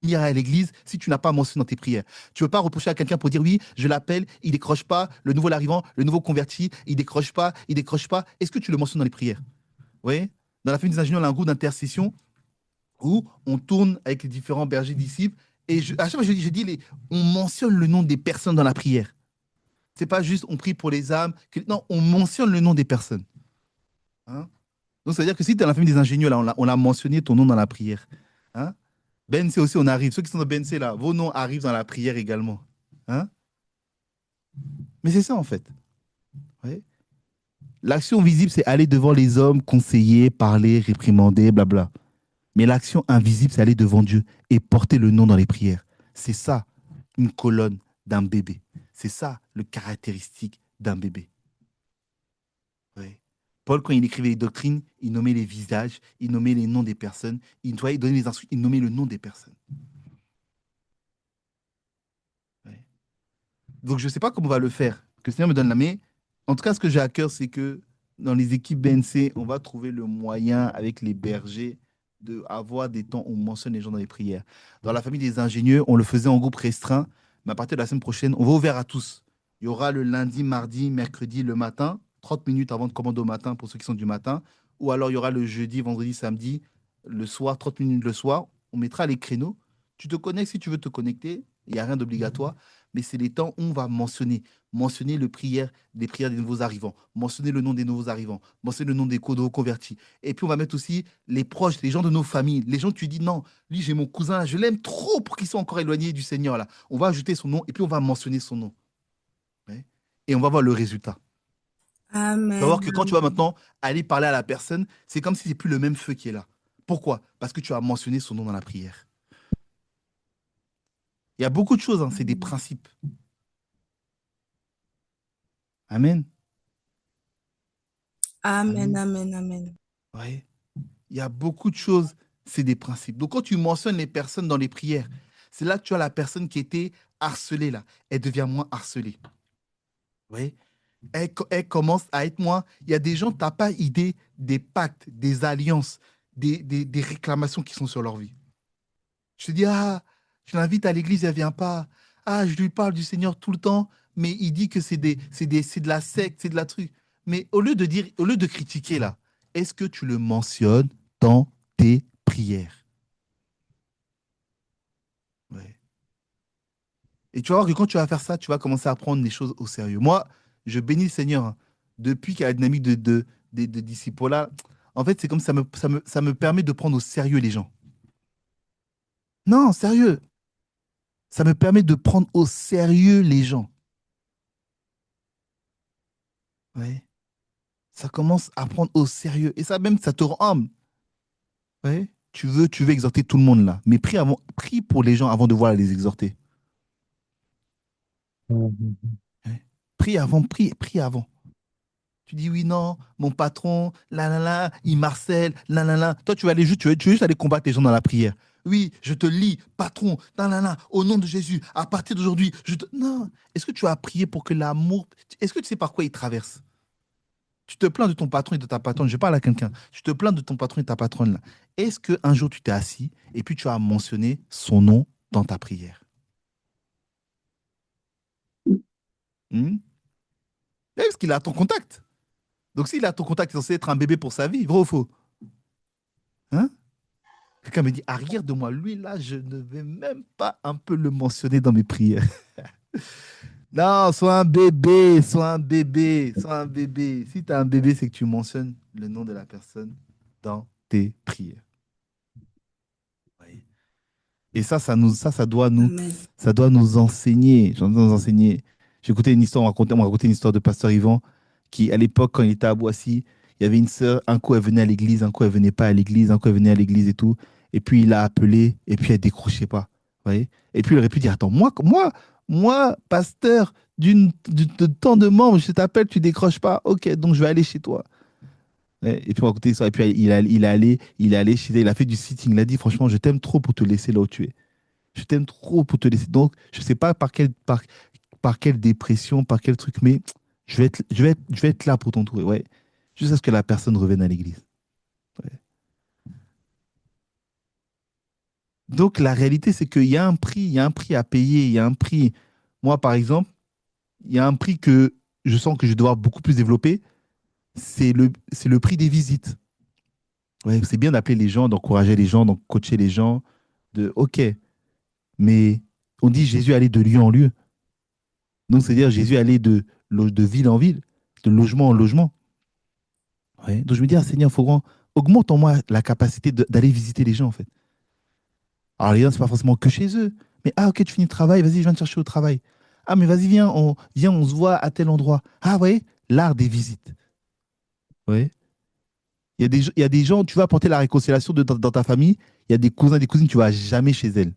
venir à l'église si tu n'as pas mentionné dans tes prières. Tu ne peux pas reprocher à quelqu'un pour dire oui, je l'appelle, il décroche pas, le nouveau arrivant, le nouveau converti, il décroche pas, il décroche pas. Est-ce que tu le mentionnes dans les prières? Vous voyez? Dans la famille des ingénieurs, on a un groupe d'intercession où on tourne avec les différents bergers disciples et à chaque fois je dis on mentionne le nom des personnes dans la prière. C'est pas juste on prie pour les âmes, non, on mentionne le nom des personnes. Hein? Donc ça veut dire que si tu es dans la famille des ingénieurs, là, on a mentionné ton nom dans la prière. Hein? BNC aussi, on arrive. Ceux qui sont dans BNC, là, vos noms arrivent dans la prière également. Hein? Mais c'est ça, en fait. Ouais. L'action visible, c'est aller devant les hommes, conseiller, parler, réprimander, blabla. Mais l'action invisible, c'est aller devant Dieu et porter le nom dans les prières. C'est ça, une colonne d'un bébé. C'est ça, le caractéristique d'un bébé. Ouais. Paul, quand il écrivait les doctrines, il nommait les visages, il nommait les noms des personnes, il donnait les instructions, il nommait le nom des personnes. Ouais. Donc, je ne sais pas comment on va le faire. Que le Seigneur me donne la main. En tout cas, ce que j'ai à cœur, c'est que dans les équipes BNC, on va trouver le moyen avec les bergers d'avoir des temps où on mentionne les gens dans les prières. Dans la famille des ingénieurs, on le faisait en groupe restreint, mais à partir de la semaine prochaine, on va ouvert à tous. Il y aura le lundi, mardi, mercredi, le matin, 30 minutes avant de commander au matin pour ceux qui sont du matin, ou alors il y aura le jeudi, vendredi, samedi, le soir, 30 minutes le soir. On mettra les créneaux. Tu te connectes si tu veux te connecter, il n'y a rien d'obligatoire, mais c'est les temps où on va mentionner les prières des nouveaux arrivants, mentionner le nom des nouveaux arrivants, mentionner le nom des nouveaux convertis. Et puis on va mettre aussi les proches, les gens de nos familles, les gens que tu dis non, lui j'ai mon cousin, je l'aime trop pour qu'il soit encore éloigné du Seigneur là. On va ajouter son nom et puis on va mentionner son nom. Ouais. Et on va voir le résultat. Tu vas voir Amen. que quand tu vas maintenant aller parler à la personne, c'est comme si c'est plus le même feu qui est là. Pourquoi? Parce que tu as mentionné son nom dans la prière. Il y a beaucoup de choses, hein, c'est des principes. Amen. Amen, Amen. amen, amen. Ouais. Il y a beaucoup de choses, c'est des principes. Donc, quand tu mentionnes les personnes dans les prières, c'est là que tu as la personne qui était harcelée, là. Elle devient moins harcelée. Oui. Elle commence à être moins. Il y a des gens, tu n'as pas idée des pactes, des alliances, des réclamations qui sont sur leur vie. Je te dis, ah, je l'invite à l'église, elle ne vient pas. Ah, je lui parle du Seigneur tout le temps, mais il dit que c'est de la secte, c'est de la truc. Mais au lieu de dire, au lieu de critiquer là, est-ce que tu le mentionnes dans tes prières? Ouais. Et tu vas voir que quand tu vas faire ça, tu vas commencer à prendre les choses au sérieux. Moi, je bénis le Seigneur, hein. Depuis qu'il y a la dynamique de disciples là, en fait, c'est comme ça me permet de prendre au sérieux les gens. Non, sérieux. Ça me permet de prendre au sérieux les gens. Ouais. Ça commence à prendre au sérieux. Et ça même, ça te rend humble. Ouais. Tu veux exhorter tout le monde là. Mais prie pour les gens avant de voir les exhorter. Mhm. Ouais. Prie avant. Tu dis oui, non, mon patron, là, il marcelle, là. Toi, tu vas aller juste, tu veux juste aller combattre les gens dans la prière. Oui, je te lis, patron, là, au nom de Jésus, à partir d'aujourd'hui, Non. Est-ce que tu as prié pour que l'amour. Est-ce que tu sais par quoi il traverse? Tu te plains de ton patron et de ta patronne. Je parle à quelqu'un. Tu te plains de ton patron et de ta patronne là. Est-ce qu'un jour tu t'es assis et puis tu as mentionné son nom dans ta prière? Hmm. Oui, parce qu'il a ton contact. Donc s'il a ton contact, il est censé être un bébé pour sa vie, vrai ou faux? Hein? Quelqu'un me dit, arrière de moi, lui là, je ne vais même pas un peu le mentionner dans mes prières. Non, sois un bébé, sois un bébé, sois un bébé. Si tu as un bébé, c'est que tu mentionnes le nom de la personne dans tes prières. Oui. Et Amen. ça doit nous enseigner. J'en nous enseigner. J'ai écouté une histoire, on m'a raconté une histoire de Pasteur Yvan qui, à l'époque, quand il était à Boissy, il y avait une sœur, un coup elle venait à l'église, un coup elle venait pas à l'église, un coup elle venait à l'église et tout. Et puis il l'a appelé et puis elle décrochait pas. Vous voyez. Et puis il aurait pu dire, attends, moi, pasteur de tant de membres, je t'appelle, tu décroches pas. Ok, donc je vais aller chez toi. Ouais. Et puis on m'a raconté ça. Et puis il est allé chez elle, il a fait du sitting. Il a dit, franchement, je t'aime trop pour te laisser là où tu es. Je t'aime trop pour te laisser. Donc, je sais pas par quelle dépression, par quel truc, mais je vais être là pour t'entourer. Ouais. Jusqu'à ce que la personne revienne à l'église. Ouais. Donc, la réalité, c'est qu'il y a un prix, il y a un prix à payer, il y a un prix. Moi, par exemple, il y a un prix que je sens que je vais devoir beaucoup plus développer, c'est le prix des visites. Ouais, c'est bien d'appeler les gens, d'encourager les gens, de coacher les gens, OK, mais on dit Jésus allait de lieu en lieu. Donc, c'est-à-dire Jésus allait de ville en ville, de logement en logement. Ouais. Donc, je me dis, ah, Seigneur, augmente en moi la capacité d'aller visiter les gens, en fait. Alors, les gens, c'est pas forcément que chez eux. Mais, ah, ok, tu finis le travail, vas-y, je viens te chercher au travail. Ah, mais vas-y, viens, on se voit à tel endroit. Ah, ouais, l'art des visites. Ouais. Il y a des gens, tu vas apporter la réconciliation dans ta famille. Il y a des cousins, des cousines, tu vas jamais chez elles.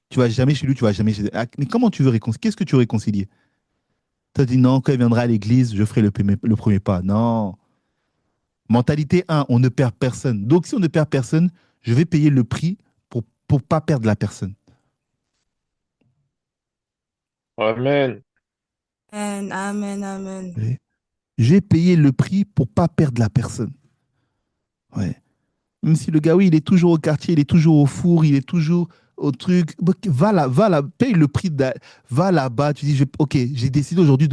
Tu vas jamais chez lui, tu vas jamais chez elle. Ah, mais comment tu veux réconcilier? Qu'est-ce que tu veux réconcilier? Tu as dit non, quand il viendra à l'église, je ferai le premier pas. Non. Mentalité un, on ne perd personne. Donc, si on ne perd personne, je vais payer le prix pour pas perdre la personne. Amen. Amen, amen, amen. Ouais. J'ai payé le prix pour pas perdre la personne. Ouais. Même si le gars, oui, il est toujours au quartier, il est toujours au four, il est toujours au truc. Ok, va là, paye le prix, va là-bas. Tu dis, ok, j'ai décidé aujourd'hui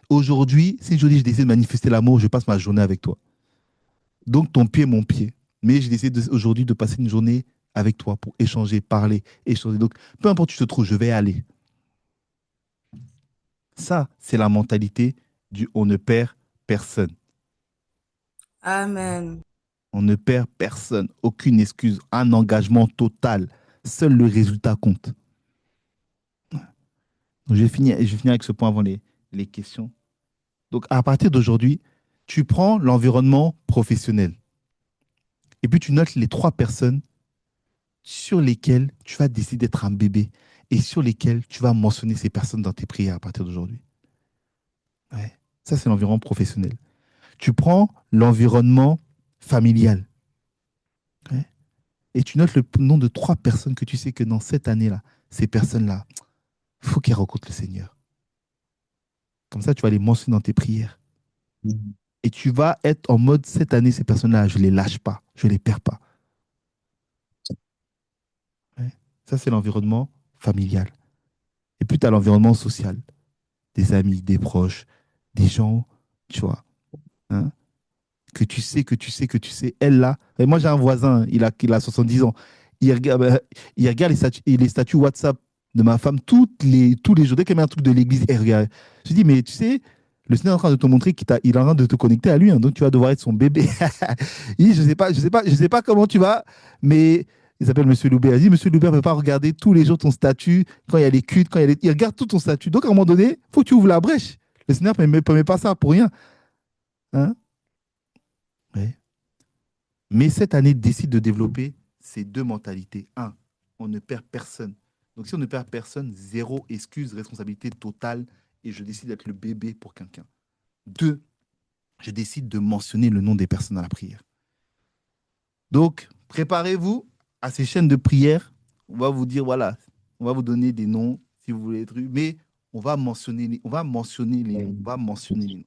aujourd'hui, si aujourd'hui j'ai décidé de manifester l'amour, je passe ma journée avec toi. Donc ton pied, mon pied. Mais j'ai décidé aujourd'hui de passer une journée avec toi pour échanger, parler, échanger. Donc, peu importe où tu te trouves, je vais aller. Ça, c'est la mentalité du on ne perd personne. Amen. On ne perd personne. Aucune excuse. Un engagement total. Seul le résultat compte. Donc, je vais finir avec ce point avant les questions. Donc, à partir d'aujourd'hui, tu prends l'environnement professionnel et puis tu notes les 3 personnes sur lesquelles tu vas décider d'être un bébé et sur lesquelles tu vas mentionner ces personnes dans tes prières à partir d'aujourd'hui. Ouais. Ça, c'est l'environnement professionnel. Tu prends l'environnement familial, ouais, et tu notes le nom de 3 personnes que tu sais que dans cette année-là, ces personnes-là, il faut qu'elles rencontrent le Seigneur. Comme ça, tu vas les mentionner dans tes prières. Et tu vas être en mode, cette année, ces personnes-là, je ne les lâche pas, je ne les perds pas. Ouais. Ça, c'est l'environnement familial. Et puis, tu as l'environnement social, des amis, des proches, des gens, tu vois, hein, que tu sais, que tu sais, que tu sais. Elle, là, et moi, j'ai un voisin, il a 70 ans. Il regarde les statuts WhatsApp de ma femme tous les jours. Dès qu'elle met un truc de l'église, elle regarde. Je dis, mais tu sais, le Seigneur est en train de te montrer il est en train de te connecter à lui, hein, donc tu vas devoir être son bébé. Il dit, je sais pas comment tu vas, mais il s'appelle Monsieur Loubert. Il dit, Monsieur Loubert ne peut pas regarder tous les jours ton statut, quand il y a les cultes, il regarde tout ton statut. Donc, à un moment donné, il faut que tu ouvres la brèche. Le Seigneur ne permet pas ça pour rien. Hein? Ouais. Mais cette année, décide de développer ces 2 mentalités. Un, on ne perd personne. Donc, si on ne perd personne, zéro excuse, responsabilité totale, et je décide d'être le bébé pour quelqu'un. 2, je décide de mentionner le nom des personnes à la prière. Donc, préparez-vous à ces chaînes de prière. On va vous dire, voilà, on va vous donner des noms si vous voulez être, mais on va mentionner les noms. On va mentionner les noms.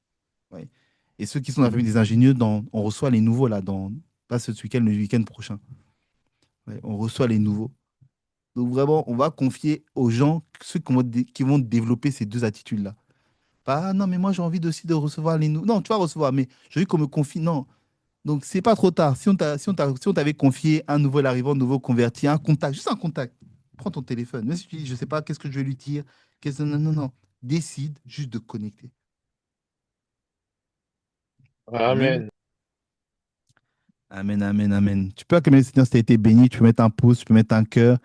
Ouais. Et ceux qui sont dans la famille des ingénieux, on reçoit les nouveaux là, pas ce week-end, le week-end prochain. Ouais, on reçoit les nouveaux. Donc vraiment, on va confier aux gens, ceux qui vont développer ces 2 attitudes-là. Pas, ah non, mais moi j'ai envie aussi de recevoir les nouveaux. Non, tu vas recevoir, mais j'ai envie qu'on me confie. Non. Donc c'est pas trop tard. Si on t'avait confié un nouvel arrivant, un nouveau converti, un contact, juste un contact, prends ton téléphone. Même si tu dis, je sais pas, qu'est-ce que je vais lui dire. Non, non, non. Décide juste de connecter. Amen. Amen. Amen, amen, amen. Tu peux acclamer le Seigneur si tu as été béni, tu peux mettre un pouce, tu peux mettre un cœur.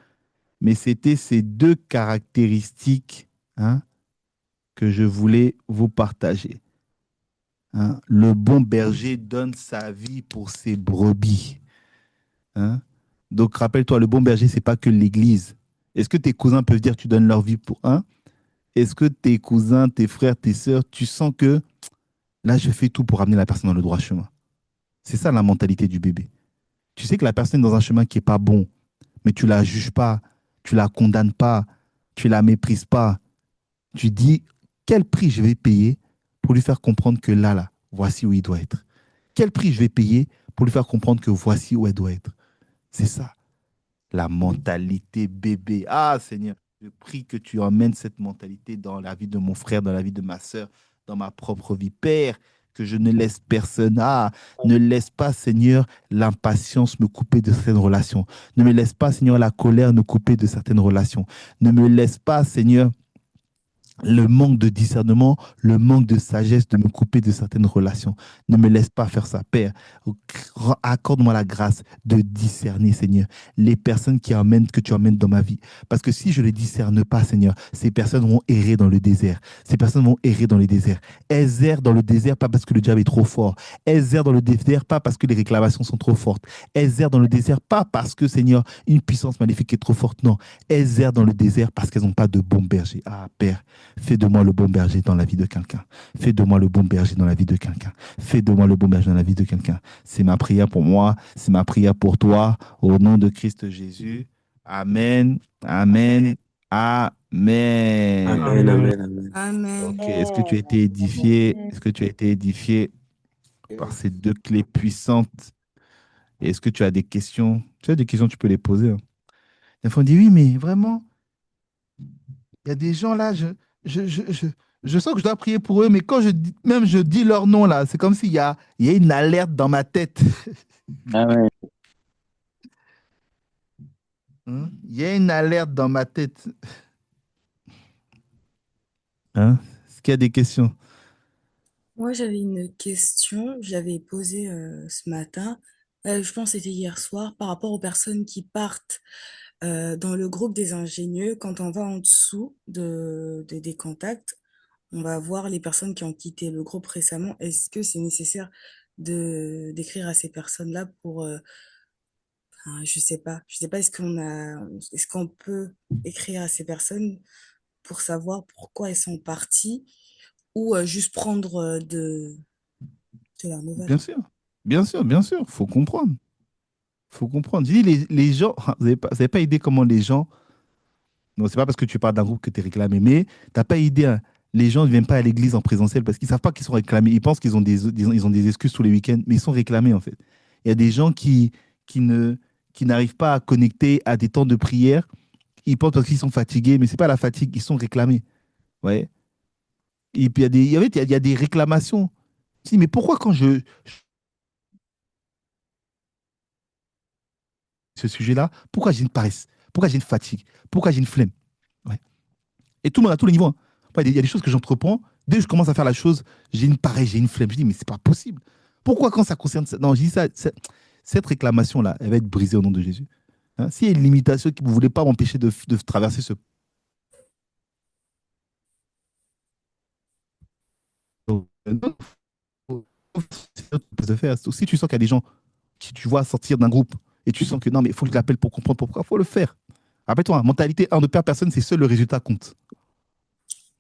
Mais c'était ces 2 caractéristiques, hein, que je voulais vous partager. Hein. Le bon berger donne sa vie pour ses brebis. Hein. Donc rappelle-toi, le bon berger, ce n'est pas que l'église. Est-ce que tes cousins peuvent dire que tu donnes leur vie pour un? Est-ce que tes cousins, tes frères, tes sœurs, tu sens que là, je fais tout pour amener la personne dans le droit chemin? C'est ça la mentalité du bébé. Tu sais que la personne est dans un chemin qui n'est pas bon, mais tu ne la juges pas, tu ne la condamnes pas, tu ne la méprises pas. Tu dis, quel prix je vais payer pour lui faire comprendre que là, voici où il doit être. Quel prix je vais payer pour lui faire comprendre que voici où elle doit être. C'est ça, la mentalité bébé. Ah Seigneur, je prie que tu emmènes cette mentalité dans la vie de mon frère, dans la vie de ma sœur, dans ma propre vie. Père, que je ne laisse personne. Ah, ne laisse pas, Seigneur, l'impatience me couper de certaines relations. Ne me laisse pas, Seigneur, la colère me couper de certaines relations. Ne me laisse pas, Seigneur, Le manque de discernement, le manque de sagesse de me couper de certaines relations. Ne me laisse pas faire ça, Père. Accorde-moi la grâce de discerner, Seigneur, les personnes que tu emmènes dans ma vie. Parce que si je ne les discerne pas, Seigneur, ces personnes vont errer dans le désert. Ces personnes vont errer dans le désert. Elles errent dans le désert pas parce que le diable est trop fort. Elles errent dans le désert pas parce que les réclamations sont trop fortes. Elles errent dans le désert pas parce que, Seigneur, une puissance maléfique est trop forte. Non, elles errent dans le désert parce qu'elles n'ont pas de bon berger. Ah, Père. Fais de moi le bon berger dans la vie de quelqu'un. Fais de moi le bon berger dans la vie de quelqu'un. Fais de moi le bon berger dans la vie de quelqu'un. C'est ma prière pour moi, c'est ma prière pour toi, au nom de Christ Jésus. Amen, amen, amen. Amen, Amen. amen, amen. Amen. Ok, est-ce que tu as été édifié? Est-ce que tu as été édifié par ces deux clés puissantes? Et est-ce que tu as des questions? Tu as des questions, tu peux les poser, hein. Des fois, on dit oui, mais vraiment, il y a des gens là, je, je, je, je sens que je dois prier pour eux, mais quand même je dis leur nom là, c'est comme il y a une alerte dans ma tête. Amen. Hein. Il y a une alerte dans ma tête. Hein? Est-ce qu'il y a des questions? Moi, j'avais une question, je l'avais posée ce matin. Je pense que c'était hier soir, par rapport aux personnes qui partent dans le groupe des ingénieux. Quand on va en dessous des contacts, on va voir les personnes qui ont quitté le groupe récemment. Est-ce que c'est nécessaire d'écrire à ces personnes-là pour, enfin, je sais pas, est-ce qu'on peut écrire à ces personnes pour savoir pourquoi elles sont parties ou juste prendre de leurs nouvelles? Bien sûr, bien sûr, bien sûr. Faut comprendre. Faut comprendre. Je dis, les gens, vous avez pas idée comment les gens. Non, c'est pas parce que tu parles d'un groupe que tu es réclamé, mais t'as pas idée, hein. Les gens ne viennent pas à l'église en présentiel parce qu'ils savent pas qu'ils sont réclamés. Ils pensent qu'ils ont ils ont des excuses tous les week-ends, mais ils sont réclamés en fait. Il y a des gens qui ne, qui n'arrivent pas à connecter à des temps de prière. Ils pensent parce qu'ils sont fatigués, mais c'est pas la fatigue, ils sont réclamés. Ouais. Et puis il y a des réclamations. Je dis, mais pourquoi quand ce sujet-là, pourquoi j'ai une paresse? Pourquoi j'ai une fatigue? Pourquoi j'ai une flemme? Ouais. Et tout le monde à tous les niveaux, hein. Après, il y a des choses que j'entreprends. Dès que je commence à faire la chose, j'ai une paresse, j'ai une flemme. Je dis, mais c'est pas possible. Pourquoi quand ça concerne ça? Non, je dis ça, cette réclamation-là, elle va être brisée au nom de Jésus. Hein, s'il y a une limitation qui ne voulait pas m'empêcher de traverser ce. Non, de faire. Si tu sens qu'il y a des gens qui tu vois sortir d'un groupe et tu sens que non, mais il faut que je l'appelle pour comprendre pourquoi, il faut le faire. Rappelle-toi, hein, mentalité un ne perd personne, c'est seul le résultat compte.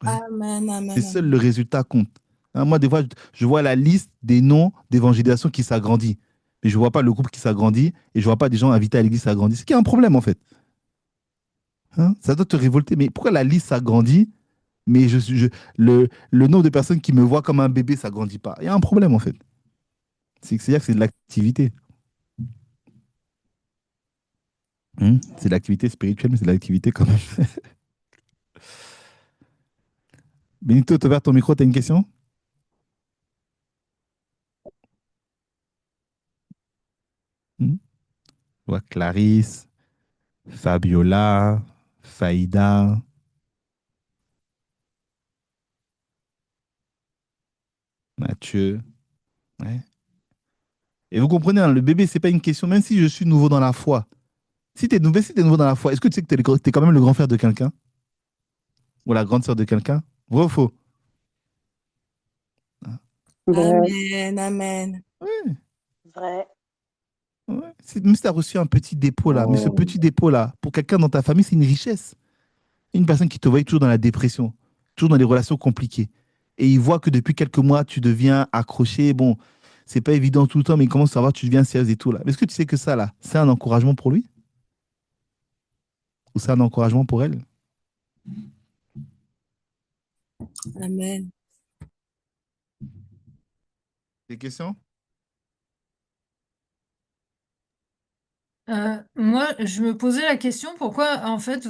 Ouais. Amen, C'est amen, seul le amen. résultat compte. Hein, moi, des fois, je vois la liste des noms d'évangélisation qui s'agrandit. Mais je ne vois pas le groupe qui s'agrandit et je ne vois pas des gens invités à l'église s'agrandir. C'est qu'il y a un problème, en fait. Hein, ça doit te révolter. Mais pourquoi la liste s'agrandit, mais le nombre de personnes qui me voient comme un bébé s'agrandit pas? Il y a un problème, en fait. C'est-à-dire que c'est de l'activité. C'est de l'activité spirituelle, mais c'est de l'activité quand même. Benito, tu as ouvert ton micro, tu as une question? Hmm. Je vois Clarisse, Fabiola, Faïda, Mathieu. Ouais. Et vous comprenez, hein, le bébé, c'est pas une question, même si je suis nouveau dans la foi. Si t'es nouveau dans la foi, est-ce que tu sais que t'es quand même le grand frère de quelqu'un? Ou la grande sœur de quelqu'un? Vrai ou faux? Hein. Vrai. Amen, amen. Ouais, Vrai. ouais. Même si tu as reçu un petit dépôt là, mais ce Oh. petit dépôt là, pour quelqu'un dans ta famille, c'est une richesse. Une personne qui te voit toujours dans la dépression, toujours dans des relations compliquées. Et il voit que depuis quelques mois, tu deviens accroché. Bon, c'est pas évident tout le temps, mais il commence à voir que tu deviens sérieuse et tout là. Est-ce que tu sais que ça là, c'est un encouragement pour lui? Ou c'est un encouragement pour elle? Amen. Des questions? Moi, je me posais la question pourquoi, en fait,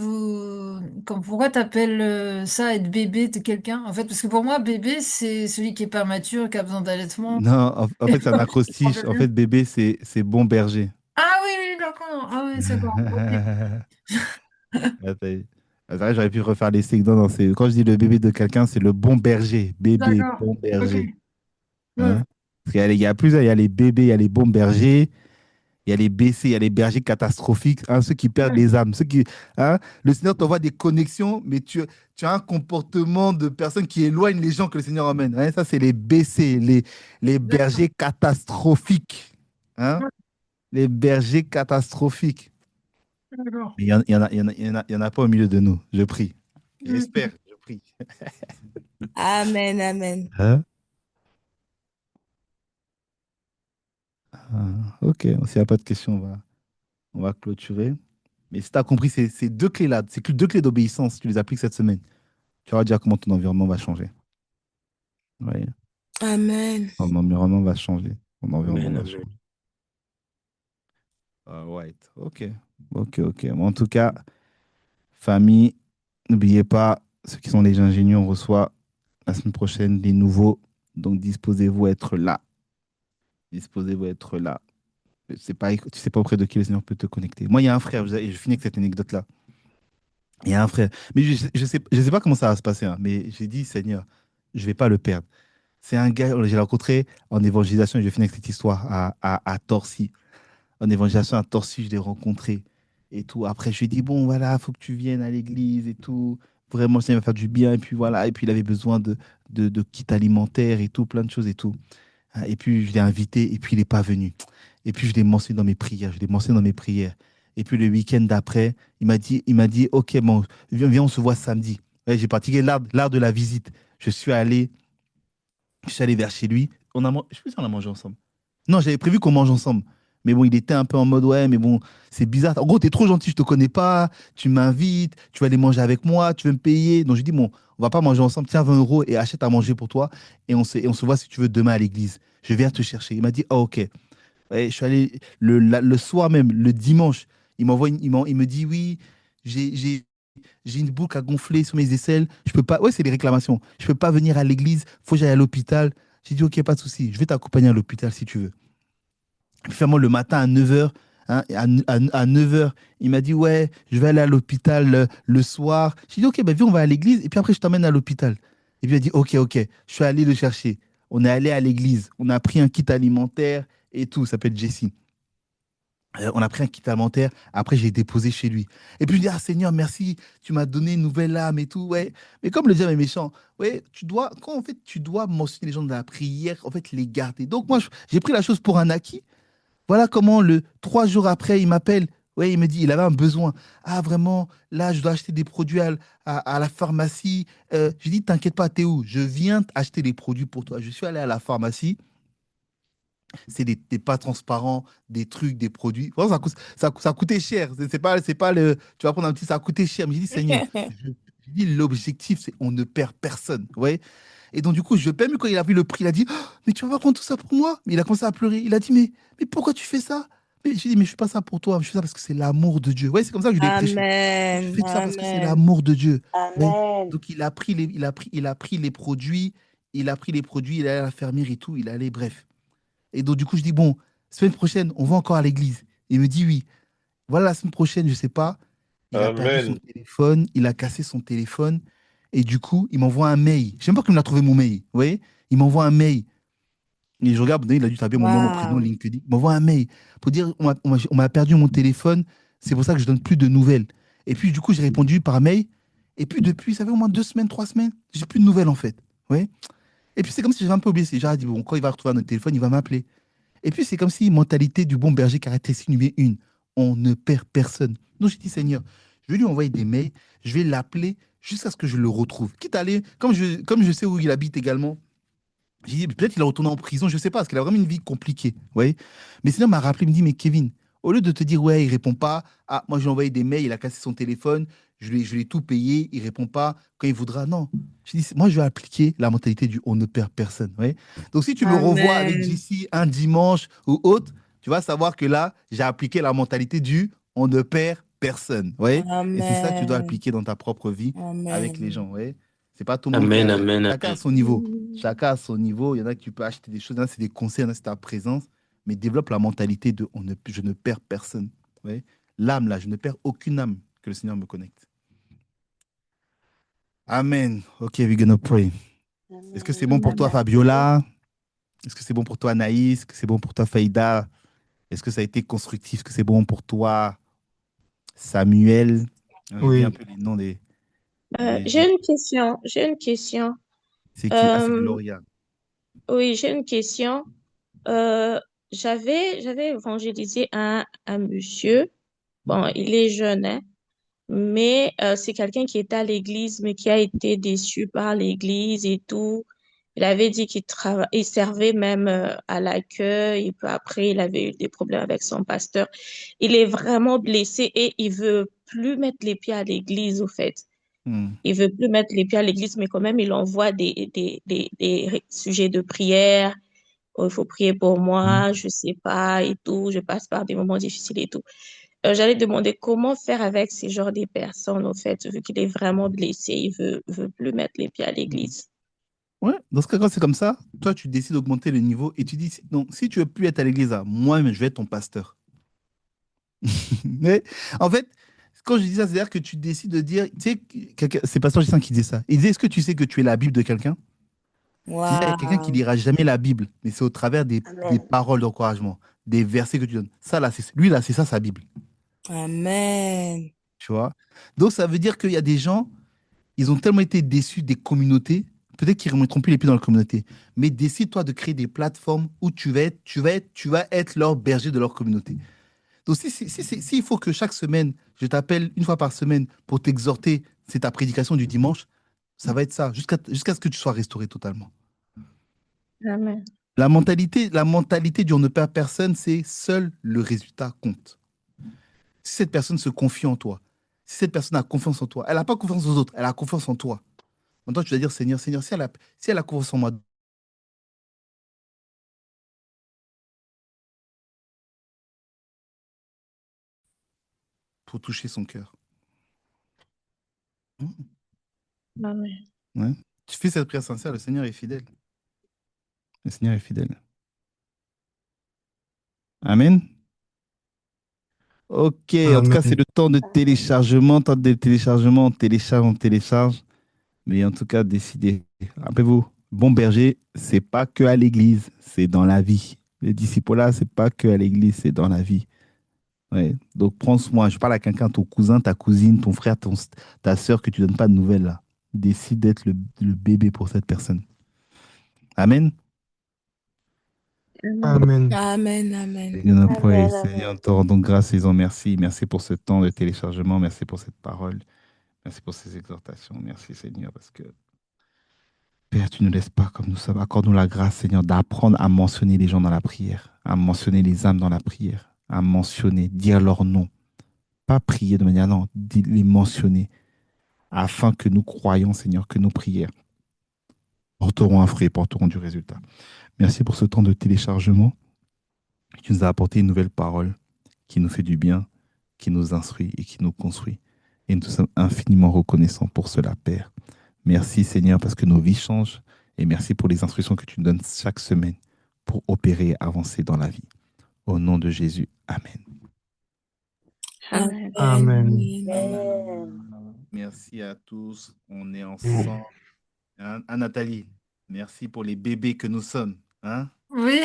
pourquoi t'appelles ça être bébé de quelqu'un? En fait, parce que pour moi, bébé, c'est celui qui est pas mature, qui a besoin d'allaitement. Non, en fait, c'est un Je comprends acrostiche. pas En bien. fait, bébé, c'est bon berger. Ah oui, oui, d'accord. Ah oui, c'est bon. Ok. Ah, t'as vu. C'est vrai, j'aurais pu refaire les signes. Non, non, quand je dis le bébé de quelqu'un, c'est le bon berger. Bébé, D'accord. bon Ok. berger. Ouais. Hein? Parce qu'il y a plusieurs, il y a les bébés, il y a les bons bergers, il y a les BC, il y a les bergers catastrophiques, hein, ceux qui perdent Ouais. les âmes. Hein, le Seigneur t'envoie des connexions, mais tu as un comportement de personne qui éloigne les gens que le Seigneur emmène. Hein, ça, c'est les BC, les D'accord. bergers catastrophiques. Hein, Ouais. les bergers catastrophiques. D'accord. Mais il y en a pas au milieu de nous. Je prie. J'espère, Mhm. je prie. Amen, amen. Hein? Ah, ok, s'il n'y a pas de questions, on va clôturer. Mais si tu as compris ces deux clés-là, c'est que deux clés d'obéissance, si tu les appliques cette semaine, tu vas dire comment ton environnement va changer. Ouais. Amen. Ton environnement va changer. Ton environnement Amen, va amen. changer. Right. Ok. Ok, ok. Bon, en tout cas, famille, n'oubliez pas, ceux qui sont les ingénieux, on reçoit la semaine prochaine des nouveaux. Donc, disposez-vous à être là. Disposez-vous à être là. Tu sais pas auprès de qui le Seigneur peut te connecter. Moi, il y a un frère, et je finis avec cette anecdote-là. Il y a un frère. Mais je sais pas comment ça va se passer, hein, mais j'ai dit, Seigneur, je vais pas le perdre. C'est un gars, j'ai rencontré en évangélisation, et je vais finir avec cette histoire, à Torcy. En évangélisation à Torcy, je l'ai rencontré et tout. Après, je lui ai dit, bon, voilà, il faut que tu viennes à l'église et tout. Vraiment, ça va faire du bien. Et puis voilà, et puis il avait besoin de kits alimentaires et tout, plein de choses et tout. Hein, et puis je l'ai invité et puis il n'est pas venu. Et puis je l'ai mentionné dans mes prières, je l'ai mentionné dans mes prières. Et puis le week-end d'après, il m'a dit, ok, bon, viens, on se voit samedi. Ouais, j'ai pratiqué l'art de la visite. Je suis allé, je suis allé vers chez lui. Je sais pas si on a mangé ensemble. Non, j'avais prévu qu'on mange ensemble. Mais bon, il était un peu en mode, ouais, mais bon, c'est bizarre. En gros, t'es trop gentil, je te connais pas, tu m'invites, tu vas aller manger avec moi, tu veux me payer. Donc, je dis, bon, on va pas manger ensemble, tiens 20 euros et achète à manger pour toi. Et on se voit si tu veux demain à l'église. Je viens te chercher. Il m'a dit, oh, ok. Ouais, je suis allé le soir même, le dimanche. Il me dit, oui, j'ai une boucle à gonfler sur mes aisselles. Je peux pas. Ouais, c'est des réclamations. Je peux pas venir à l'église, faut que j'aille à l'hôpital. J'ai dit, ok, pas de souci, je vais t'accompagner à l'hôpital si tu veux. Finalement, le matin à 9h, hein, à 9h, il m'a dit, ouais, je vais aller à l'hôpital le soir. J'ai dit, ok, ben viens, on va à l'église, et puis après, je t'emmène à l'hôpital. Et puis il a dit, ok, ok, je suis allé le chercher. On est allé à l'église, on a pris un kit alimentaire et tout, ça s'appelle Jesse. On a pris un kit alimentaire, après j'ai déposé chez lui. Et puis je dis, ah Seigneur, merci, tu m'as donné une nouvelle âme et tout, ouais. Mais comme le diable est méchant, ouais, quand en fait tu dois mentionner les gens de la prière, en fait les garder. Donc moi, j'ai pris la chose pour un acquis. Voilà comment 3 jours après, il m'appelle. Ouais, il me dit, il avait un besoin. Ah, vraiment, là, je dois acheter des produits à la pharmacie. J'ai dit, t'inquiète pas, t'es où? Je viens acheter les produits pour toi. Je suis allé à la pharmacie. C'est des pas transparents, des trucs, des produits. Vraiment, ça coûtait cher. C'est pas tu vas prendre un petit, ça a coûté cher. Mais j'ai dit, Seigneur, j'ai dit, l'objectif, c'est on ne perd personne. Ouais. Et donc, du coup, je paie, mais quand il a vu le prix, il a dit, oh, mais tu vas pas prendre tout ça pour moi? Mais il a commencé à pleurer. Il a dit, mais pourquoi tu fais ça? Mais j'ai dit, mais je fais pas ça pour toi, je fais ça parce que c'est l'amour de Dieu. Ouais, c'est comme ça que je l'ai prêché. Je Amen. fais ça parce que c'est Amen. l'amour de Dieu. Ouais. Amen. Donc, il a pris les produits, il est allé à la fermière et tout, il est allé, bref. Et donc, du coup, je dis, bon, semaine prochaine, on va encore à l'église. Il me dit oui. Voilà, la semaine prochaine, je sais pas. Il a perdu son Amen. téléphone, il a cassé son téléphone. Et du coup, il m'envoie un mail. Je sais même pas qu'il me l'a trouvé mon mail. Vous voyez? Il m'envoie un mail. Et je regarde, il a dû taper mon nom, mon prénom, Waouh. LinkedIn. Il m'envoie un mail pour dire on m'a perdu mon téléphone. C'est pour ça que je donne plus de nouvelles. Et puis, du coup, j'ai répondu par mail. Et puis, depuis, ça fait au moins 2 semaines, 3 semaines, j'ai plus de nouvelles en fait. Ouais. Et puis, c'est comme si j'avais un peu oublié. J'ai dit, bon, quand il va retrouver notre téléphone, il va m'appeler. Et puis, c'est comme si mentalité du bon berger, caractéristique numéro une, on ne perd personne. Donc, j'ai dit, Seigneur, je vais lui envoyer des mails, je vais l'appeler jusqu'à ce que je le retrouve. Quitte à aller, comme je sais où il habite également, j'ai dit, peut-être qu'il est retourné en prison, je ne sais pas, parce qu'il a vraiment une vie compliquée. Ouais. Mais sinon, il m'a rappelé, il me dit, mais Kevin, au lieu de te dire, ouais, il répond pas, ah, moi, je lui ai envoyé des mails, il a cassé son téléphone, je lui ai tout payé, il répond pas quand il voudra. Non. Je dis, moi, je vais appliquer la mentalité du on ne perd personne. Ouais. Donc, si tu me revois avec Amen. JC un dimanche ou autre, tu vas savoir que là, j'ai appliqué la mentalité du on ne perd personne. Ouais. Et c'est ça que tu dois Amen. appliquer dans ta propre vie avec les Amen. gens. Ouais. C'est pas tout le monde qui Amen, a. amen, Chacun à amen. son niveau. Chacun à son niveau. Il y en a que tu peux acheter des choses, il y en a c'est des conseils, il y en a c'est ta présence. Mais développe la mentalité de je ne perds personne. Ouais. L'âme, là, je ne perds aucune âme que le Seigneur me connecte. Amen. Ok, we're gonna pray. Est-ce que c'est bon pour toi, Amen. Fabiola? Est-ce que c'est bon pour toi, Anaïs? Est-ce que c'est bon pour toi, Faïda? Est-ce que ça a été constructif? Est-ce que c'est bon pour toi, Samuel? J'ai dit un Oui. peu les noms des gens. J'ai une question. J'ai une question. C'est qui? Ah, c'est Euh, Gloria. oui, j'ai une question. J'avais évangélisé un monsieur. Bon, il est jeune, hein, mais c'est quelqu'un qui était à l'église, mais qui a été déçu par l'église et tout. Il avait dit il servait même à l'accueil, et puis après, il avait eu des problèmes avec son pasteur. Il est vraiment blessé et il veut plus mettre les pieds à l'église, au fait. Hmm. Il veut plus mettre les pieds à l'église, mais quand même, il envoie des sujets de prière. Oh, il faut prier pour moi, je sais pas et tout. Je passe par des moments difficiles et tout. J'allais demander comment faire avec ces genres de personnes, en fait, vu qu'il est vraiment blessé, il veut plus mettre les pieds à l'église. Ouais, dans ce cas, quand c'est comme ça, toi, tu décides d'augmenter le niveau et tu dis, non, si tu veux plus être à l'église, là, moi, je vais être ton pasteur. Mais en fait, quand je dis ça, c'est-à-dire que tu décides de dire, tu sais, c'est Pasteur Justin qui disait ça. Il disait, est-ce que tu sais que tu es la Bible de quelqu'un? Il y a quelqu'un qui Waouh. lira jamais la Bible, mais c'est au travers des Amen. paroles d'encouragement, des versets que tu donnes. Ça, là, lui, là, c'est ça, sa Bible. Amen. Tu vois? Donc, ça veut dire qu'il y a des gens, ils ont tellement été déçus des communautés, peut-être qu'ils ne remettront plus les pieds dans la communauté, mais décide-toi de créer des plateformes où tu vas être leur berger de leur communauté. Donc, s'il faut que chaque semaine, je t'appelle une fois par semaine pour t'exhorter, c'est ta prédication du dimanche, ça va être ça, jusqu'à ce que tu sois restauré totalement. Amen. La mentalité du on ne perd personne, c'est seul le résultat compte. Si cette personne se confie en toi, si cette personne a confiance en toi, elle n'a pas confiance aux autres, elle a confiance en toi. Maintenant, tu dois dire, Seigneur, Seigneur, si elle a confiance en moi pour toucher son cœur. Amen. Ouais. Tu fais cette prière sincère, le Seigneur est fidèle. Le Seigneur est fidèle. Amen. Ok, en tout cas, c'est Amen. le temps de téléchargement. Temps de téléchargement, on télécharge. Mais en tout cas, décidez. Rappelez-vous, bon berger, c'est pas que à l'église, c'est dans la vie. Le disciple-là, c'est pas que à l'église, c'est dans la vie. Ouais. Donc, prends soin. Je parle à quelqu'un, ton cousin, ta cousine, ton frère, ta soeur, que tu donnes pas de nouvelles là. Décide d'être le bébé pour cette personne. Amen. Amen. Amen. Amen. Amen. Amen. Seigneur, Amen. te rendons grâce et disons merci. Merci pour ce temps de téléchargement. Merci pour cette parole. Merci pour ces exhortations. Merci, Seigneur, parce que Père, tu ne laisses pas comme nous sommes. Accorde-nous la grâce, Seigneur, d'apprendre à mentionner les gens dans la prière, à mentionner les âmes dans la prière, à mentionner, dire leur nom. Pas prier de manière, non, les mentionner, afin que nous croyions, Seigneur, que nos prières porteront un fruit et porteront du résultat. Merci pour ce temps de téléchargement. Tu nous as apporté une nouvelle parole qui nous fait du bien, qui nous instruit et qui nous construit. Et nous sommes infiniment reconnaissants pour cela, Père. Merci Seigneur parce que nos vies changent et merci pour les instructions que tu nous donnes chaque semaine pour opérer et avancer dans la vie. Au nom de Jésus, Amen. Amen. Amen. Amen. Merci à tous. On est ensemble. Hein, Nathalie, merci pour les bébés que nous sommes. Hein? Oui.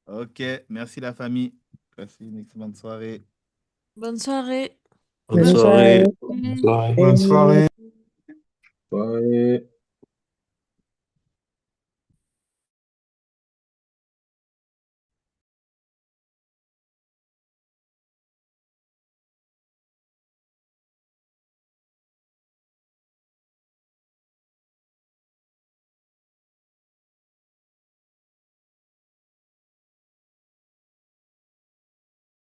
Ok, merci la famille. Passez une excellente soirée. Bonne soirée. Bonne Bonne soirée. soirée. Oui. Soirée. Bonne soirée. Soirée.